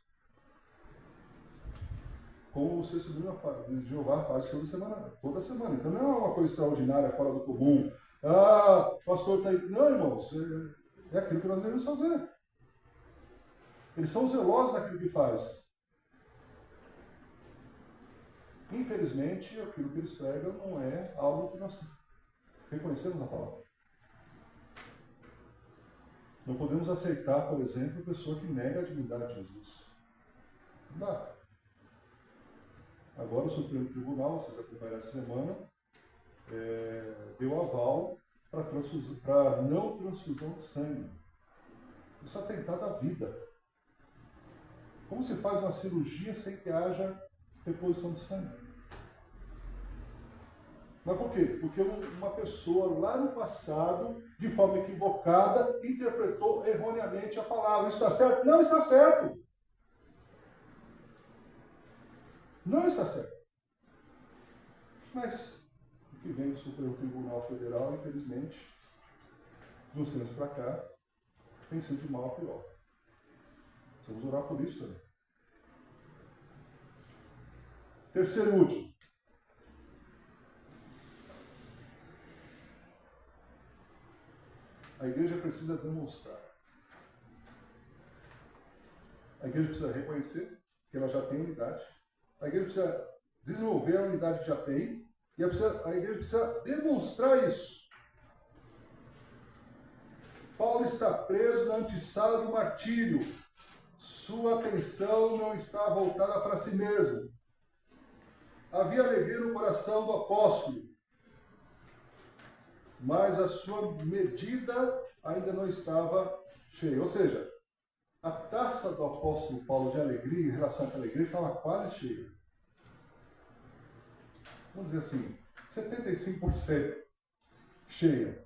A: Como o testemunho de Jeová faz toda semana. Então não é uma coisa extraordinária, fora do comum. Ah, o pastor está aí. Não, irmãos, é aquilo que nós devemos fazer. Eles são zelosos naquilo que faz. Infelizmente, aquilo que eles pregam não é algo que nós reconhecemos na palavra. Não podemos aceitar, por exemplo, a pessoa que nega a divindade de Jesus. Não dá. Agora o Supremo Tribunal, vocês acompanharam essa semana, deu aval para não transfusão de sangue. Isso é atentado à vida. Como se faz uma cirurgia sem que haja reposição de sangue? Mas por quê? Porque uma pessoa lá no passado, de forma equivocada, interpretou erroneamente a palavra. Isso está certo? Não está certo. Não está certo. Mas o que vem do Supremo Tribunal Federal, infelizmente, De uns tempos para cá, tem sido de mal a pior. Vamos orar por isso também. Terceiro e último. A igreja precisa demonstrar. A igreja precisa reconhecer que ela já tem unidade. A igreja precisa desenvolver a unidade que já tem. E a igreja precisa demonstrar isso. Paulo está preso na antessala do martírio. Sua atenção não está voltada para si mesmo. Havia alegria no coração do apóstolo, mas a sua medida ainda não estava cheia. Ou seja, a taça do apóstolo Paulo de alegria em relação àquela igreja estava quase cheia. Vamos dizer assim, 75% cheia.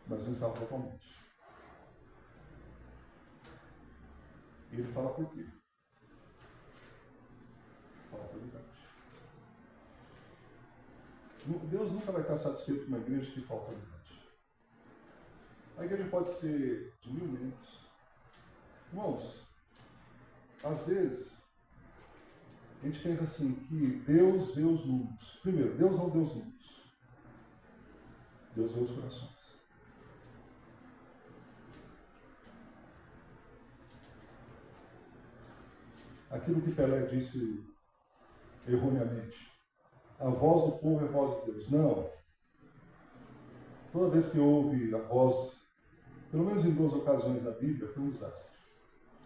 A: Mas não estava totalmente. E ele fala por quê? Falta de unidade. Deus nunca vai estar satisfeito com uma igreja que falta de unidade. A igreja pode ser de 1000 membros. Irmãos, às vezes, a gente pensa assim, que Deus vê os números. Primeiro, Deus não vê os números. Deus vê os corações. Aquilo que Pelé disse erroneamente. A voz do povo é a voz de Deus. Não. Toda vez que ouve a voz, pelo menos em 2 ocasiões na Bíblia, foi um desastre.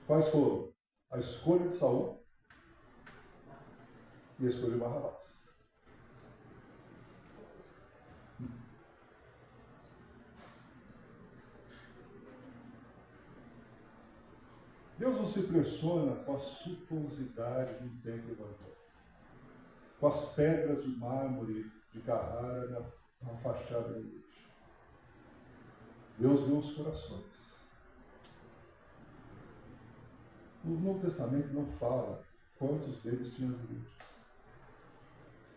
A: Quais foram? A escolha de Saul e a escolha de Barrabás. Deus não se impressiona com a suntuosidade do templo evangélico, com as pedras de mármore de Carrara na fachada da igreja. Deus vê os corações. O Novo Testamento não fala quantos membros tinham as igrejas.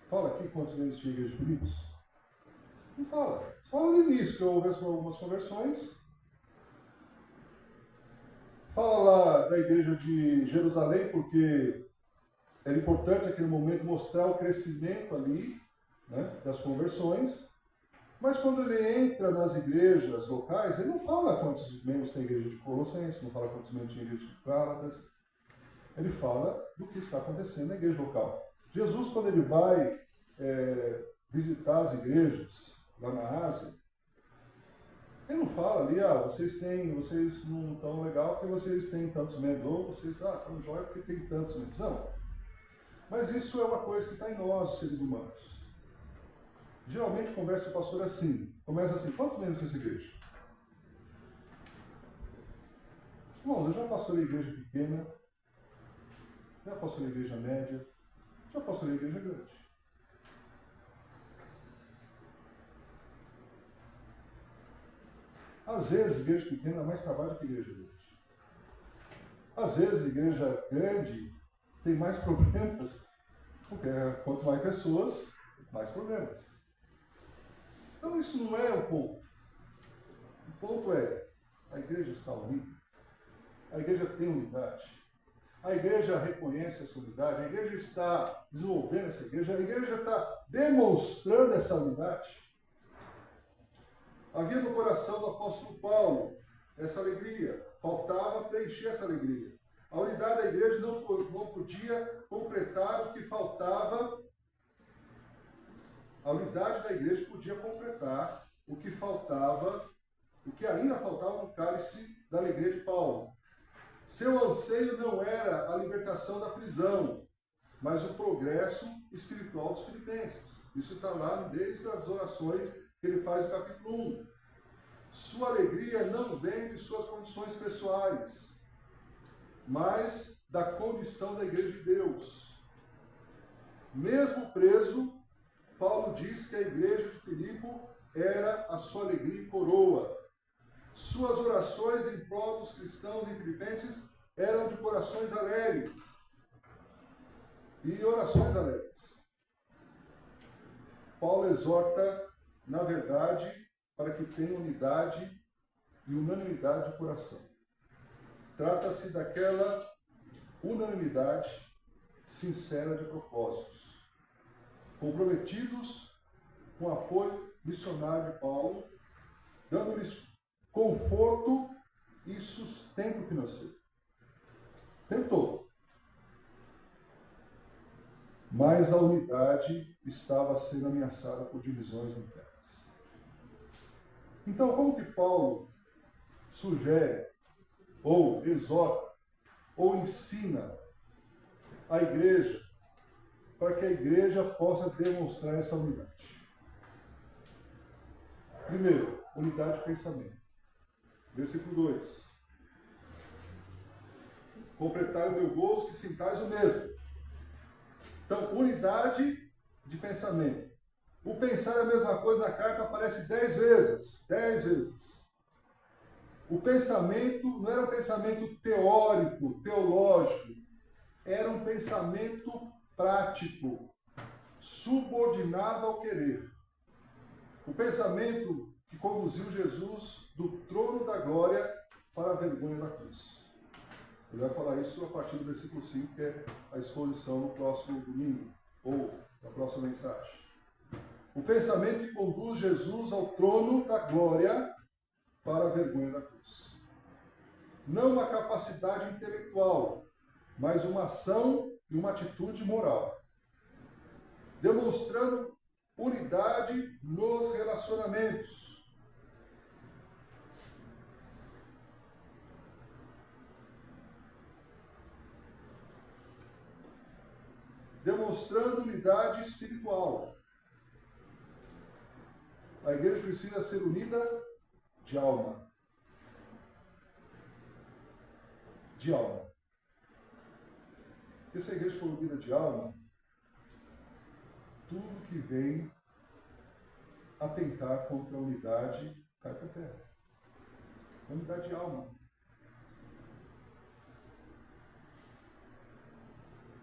A: Fala aqui quantos membros tinha a igreja de Filipos? Não fala. Fala no início, que houve algumas conversões. Fala lá da igreja de Jerusalém, porque era importante naquele momento mostrar o crescimento ali, né, das conversões. Mas quando ele entra nas igrejas locais, ele não fala quantos membros tem a igreja de Colossenses, não fala quantos membros tem a igreja de Gálatas. Ele fala do que está acontecendo na igreja local. Jesus, quando ele vai visitar as igrejas lá na Ásia, ele não fala ali, vocês não estão legal porque vocês têm tantos membros, ou vocês estão jóia porque tem tantos membros. Não. Mas isso é uma coisa que está em nós, seres humanos. Geralmente conversa com o pastor assim. Começa assim, quantos membros tem essa igreja? Irmãos, eu já pastorei igreja pequena, já pastorei igreja média, já pastorei igreja grande. Às vezes, igreja pequena dá mais trabalho do que igreja grande. Às vezes, igreja grande tem mais problemas, porque quanto mais pessoas, mais problemas. Então, isso não é o ponto. O ponto é, a igreja está unida, a igreja tem unidade, a igreja reconhece essa unidade, a igreja está desenvolvendo essa igreja, a igreja está demonstrando essa unidade. Havia no coração do apóstolo Paulo essa alegria, faltava preencher essa alegria. A unidade da igreja não podia completar o que faltava. A unidade da igreja podia completar o que faltava, o que ainda faltava no cálice da alegria de Paulo. Seu anseio não era a libertação da prisão, mas o progresso espiritual dos filipenses. Isso está lá desde as orações que ele faz no capítulo 1. Sua alegria não vem de suas condições pessoais, mas da condição da igreja de Deus. Mesmo preso, Paulo diz que a igreja de Filipe era a sua alegria e coroa. Suas orações em prol dos cristãos em Filipenses eram de corações alegres. E orações alegres. Paulo exorta, na verdade, para que tenham unidade e unanimidade de coração. Trata-se daquela unanimidade sincera de propósitos, comprometidos com o apoio missionário de Paulo, dando-lhes conforto e sustento financeiro. O tempo todo. Mas a unidade estava sendo ameaçada por divisões internas. Então, como que Paulo sugere, ou exorta, ou ensina a igreja para que a igreja possa demonstrar essa unidade? Primeiro, unidade de pensamento. Versículo 2. Completai o meu gozo, que sintais o mesmo. Então, unidade de pensamento. O pensar é a mesma coisa, a carta aparece 10 vezes. 10 vezes. O pensamento não era um pensamento teórico, teológico. Era um pensamento prático, subordinado ao querer. O pensamento que conduziu Jesus do trono da glória para a vergonha da cruz. Ele vai falar isso a partir do versículo 5, que é a exposição no próximo domingo, ou na próxima mensagem. O pensamento que conduz Jesus ao trono da glória para a vergonha da cruz. Não uma capacidade intelectual, mas uma ação e uma atitude moral. Demonstrando unidade nos relacionamentos. Demonstrando unidade espiritual. A igreja precisa ser unida de alma. De alma. Porque se a igreja for unida de alma, tudo que vem atentar contra a unidade cai por terra. Unidade de alma.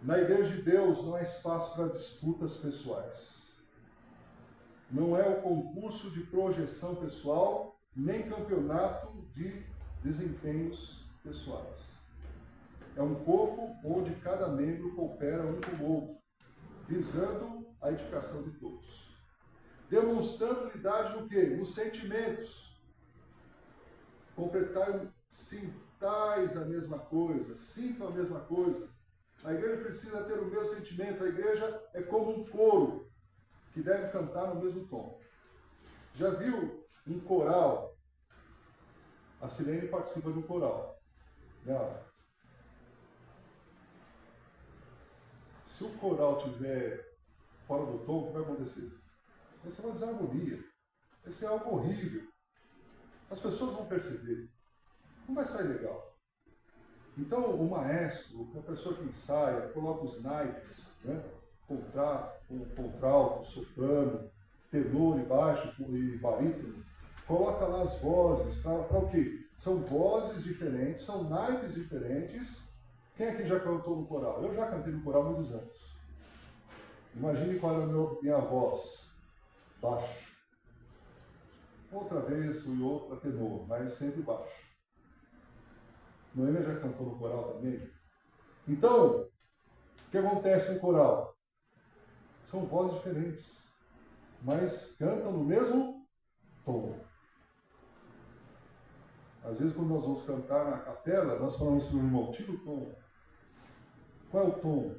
A: Na igreja de Deus não há espaço para disputas pessoais. Não é o concurso de projeção pessoal, nem campeonato de desempenhos pessoais. É um corpo onde cada membro coopera um com o outro, visando a edificação de todos. Demonstrando unidade no quê? Nos sentimentos. Completai, sintais a mesma coisa, sintam a mesma coisa. A igreja precisa ter o mesmo sentimento. A igreja é como um coro que deve cantar no mesmo tom. Já viu um coral? A Silene participa do coral. Se o coral estiver fora do tom, o que vai acontecer? Vai ser uma desarmonia. Vai ser algo horrível. As pessoas vão perceber. Não vai sair legal. Então, o maestro, a pessoa que ensaia, coloca os naipes, né? Contralto, soprano, tenor e baixo e barítono, coloca lá as vozes, para o quê? São vozes diferentes, são naipes diferentes. Quem aqui já cantou no coral? Eu já cantei no coral há muitos anos. Imagine qual era a minha voz, baixo. Outra vez fui outra tenor, mas sempre baixo. Noêmia já cantou no coral também? Então, o que acontece no coral? São vozes diferentes, mas cantam no mesmo tom. Às vezes, quando nós vamos cantar na capela, nós falamos para o irmão, tira o tom. Qual é o tom?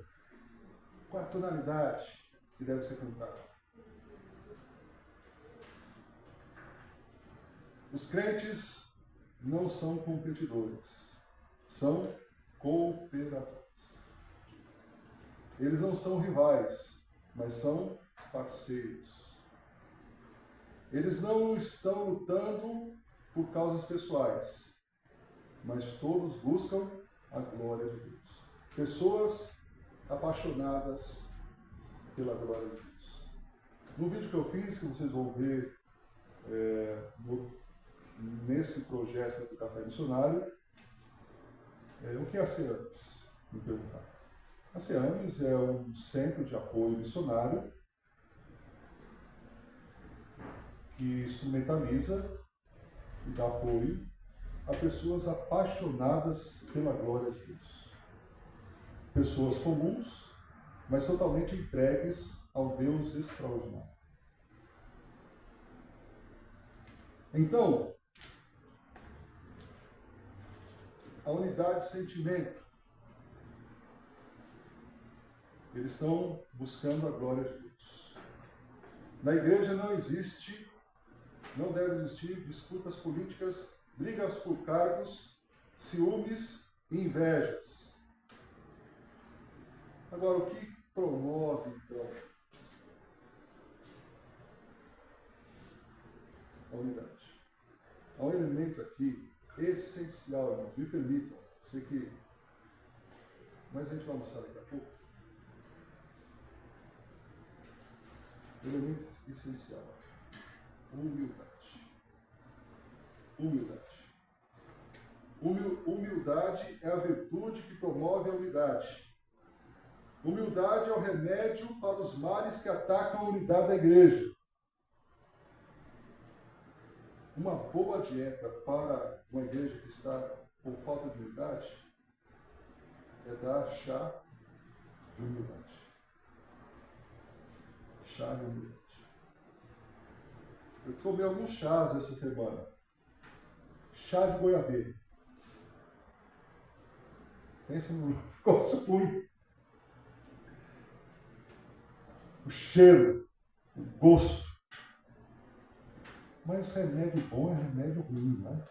A: Qual é a tonalidade que deve ser cantada? Os crentes não são competidores, são cooperadores. Eles não são rivais, mas são parceiros. Eles não estão lutando por causas pessoais, mas todos buscam a glória de Deus. Pessoas apaixonadas pela glória de Deus. No vídeo que eu fiz, que vocês vão ver nesse projeto do Café Missionário, o que é a CEAMES? Me perguntaram. A CEAMES é um centro de apoio missionário que instrumentaliza e dá apoio a pessoas apaixonadas pela glória de Deus. Pessoas comuns, mas totalmente entregues ao Deus extraordinário. Então, a unidade de sentimento. Eles estão buscando a glória de Deus. Na igreja não deve existir disputas políticas, brigas por cargos, ciúmes e invejas. Agora, o que promove, então, a unidade? Há um elemento aqui essencial, irmãos, me permitam, sei que, mas a gente vai mostrar daqui a pouco. Elemento essencial: humildade. Humildade é a virtude que promove a unidade. Humildade é o remédio para os males que atacam a unidade da igreja. Uma boa dieta para uma igreja que está com falta de unidade é dar chá de humildade. Chá de humildade. Eu tomei alguns chás essa semana. Chá de goiabeira. Pensa no negócio ruim. O cheiro, o gosto. Mas remédio bom é remédio ruim, né?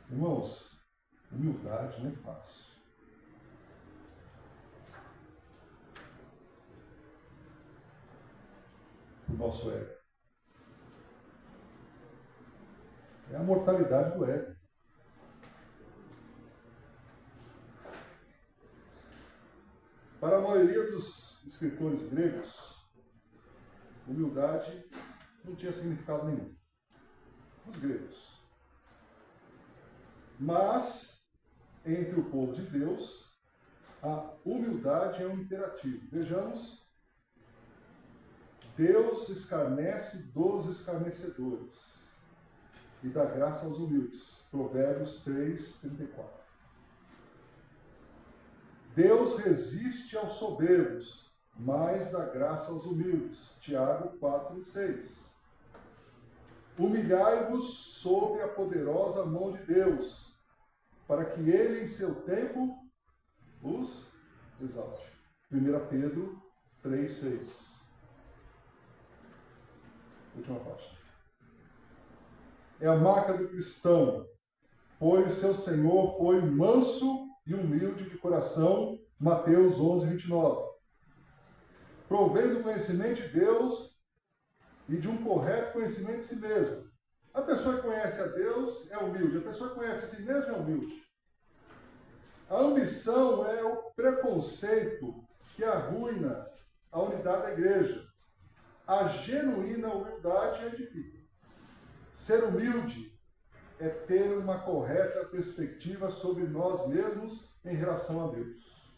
A: Irmãos, humildade não é fácil. O nosso ego. É a mortalidade do ego. Para a maioria dos escritores gregos, humildade não tinha significado nenhum. Os gregos. Mas, entre o povo de Deus, a humildade é um imperativo. Vejamos, Deus escarnece dos escarnecedores e dá graça aos humildes. Provérbios 3, 34. Deus resiste aos soberbos, mas dá graça aos humildes. Tiago 4, 6. Humilhai-vos sob a poderosa mão de Deus, para que ele, em seu tempo, os exalte. 1 Pedro 3, 6. Última página. É a marca do cristão, pois seu Senhor foi manso e humilde de coração. Mateus 11, 29. Provendo o conhecimento de Deus e de um correto conhecimento de si mesmo. A pessoa que conhece a Deus é humilde, a pessoa que conhece a si mesmo é humilde. A ambição é o preconceito que arruina a unidade da igreja. A genuína humildade edifica. Ser humilde é ter uma correta perspectiva sobre nós mesmos em relação a Deus.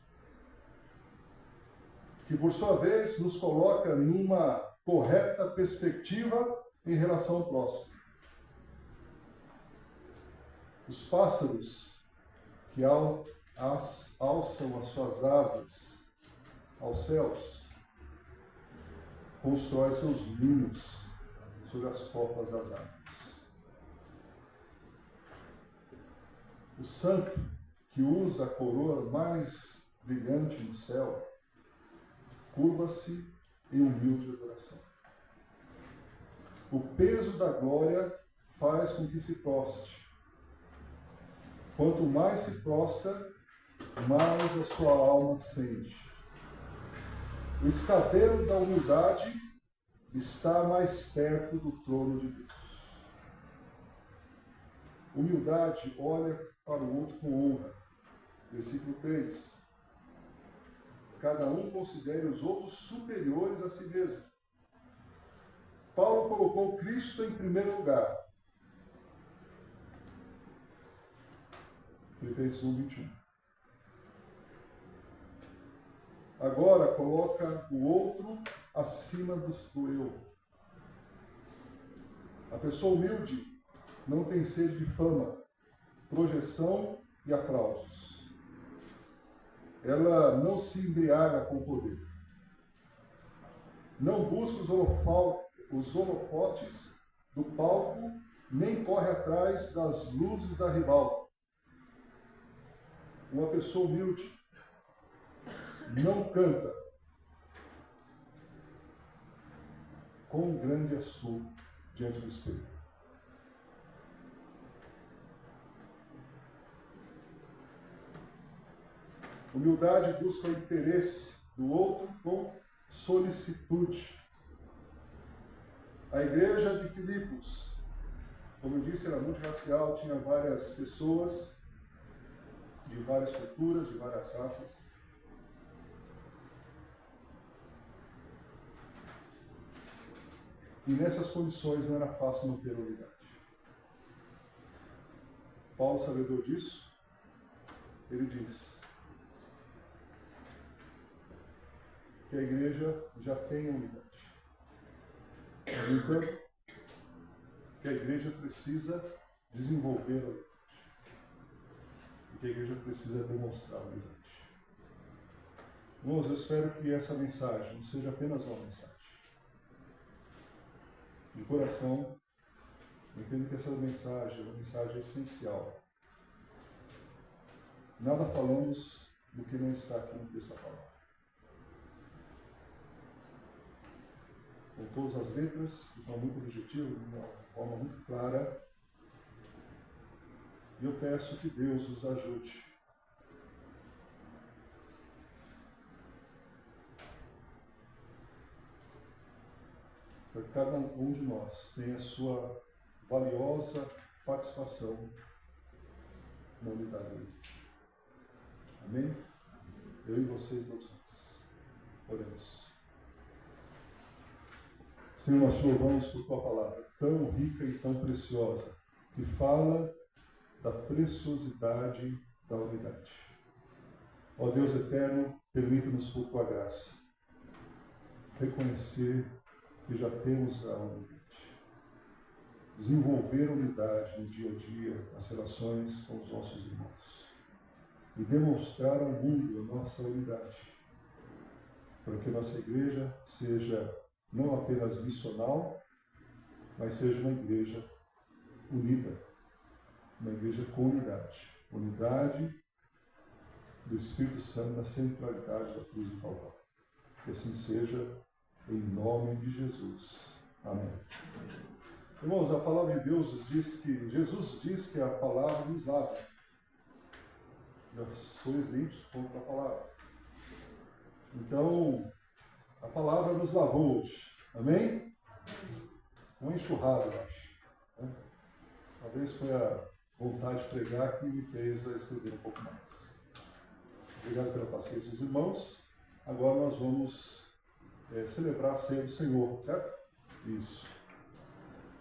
A: Que, por sua vez, nos coloca numa correta perspectiva em relação ao próximo. Os pássaros que alçam as suas asas aos céus constroem seus ninhos sobre as copas das árvores. O santo que usa a coroa mais brilhante no céu curva-se em humilde adoração. O peso da glória faz com que se proste. Quanto mais se prostra, mais a sua alma sente. O escabelo da humildade está mais perto do trono de Deus. Humildade olha para o outro com honra. Versículo 3. Cada um considere os outros superiores a si mesmo. Paulo colocou Cristo em primeiro lugar. Filipenses 1, 21. Agora coloca o outro acima do eu. A pessoa humilde não tem sede de fama, projeção e aplausos. Ela não se embriaga com o poder. Não busca os holofotes do palco, nem corre atrás das luzes da ribalta. Uma pessoa humilde não canta: quão grande és tu diante do espelho. Humildade busca o interesse do outro com solicitude. A igreja de Filipos, como eu disse, era multirracial, tinha várias pessoas de várias culturas, de várias raças. E nessas condições não era fácil manter a unidade. Paulo, sabedor disso, ele diz que a igreja já tem a unidade. No entanto, que a igreja precisa desenvolver a unidade. E que a igreja precisa demonstrar a unidade. Irmãos, eu espero que essa mensagem não seja apenas uma mensagem. De coração, eu entendo que essa mensagem é uma mensagem essencial. Nada falamos do que não está aqui no texto da palavra. Com todas as letras, de forma muito objetiva, de uma forma muito clara. E eu peço que Deus nos ajude para que cada um de nós tenha a sua valiosa participação na unidade da igreja. Amém? Eu e você e todos nós. Oremos. Senhor, nós te louvamos por tua palavra, tão rica e tão preciosa, que fala da preciosidade da unidade. Ó Deus eterno, permita-nos por tua graça reconhecer que já temos a unidade. Desenvolver a unidade no dia a dia, nas relações com os nossos irmãos. E demonstrar ao mundo a nossa unidade, para que a nossa igreja seja não apenas missional, mas seja uma igreja unida, uma igreja com unidade. Unidade do Espírito Santo na centralidade da cruz do Calvário. Que assim seja, em nome de Jesus. Amém. Irmãos, a palavra de Deus diz que, Jesus diz que a palavra nos lava. Já sois limpos contra a palavra. Então, a palavra nos lavou hoje. Amém? Uma enxurrada, eu acho. Talvez foi a vontade de pregar que me fez estender um pouco mais. Obrigado pela paciência dos irmãos. Agora nós vamos celebrar a ceia do Senhor, certo? Isso.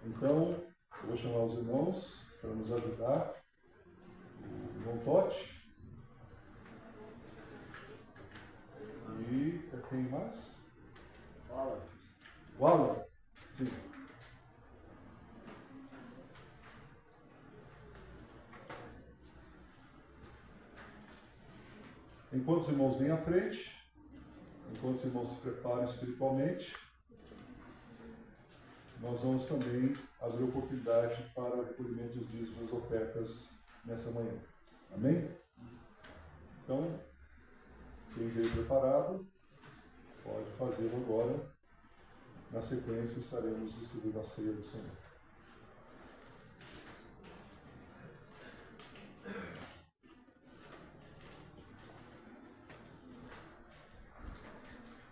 A: Então, eu vou chamar os irmãos para nos ajudar. O irmão Totti. E quem mais? O Alan. Sim. Enquanto os irmãos vêm à frente, enquanto os irmãos se preparam espiritualmente, nós vamos também abrir oportunidade para o recolhimento dos dízimos e ofertas nessa manhã. Amém? Então, quem veio preparado, pode fazê-lo agora. Na sequência, estaremos distribuindo a ceia do Senhor.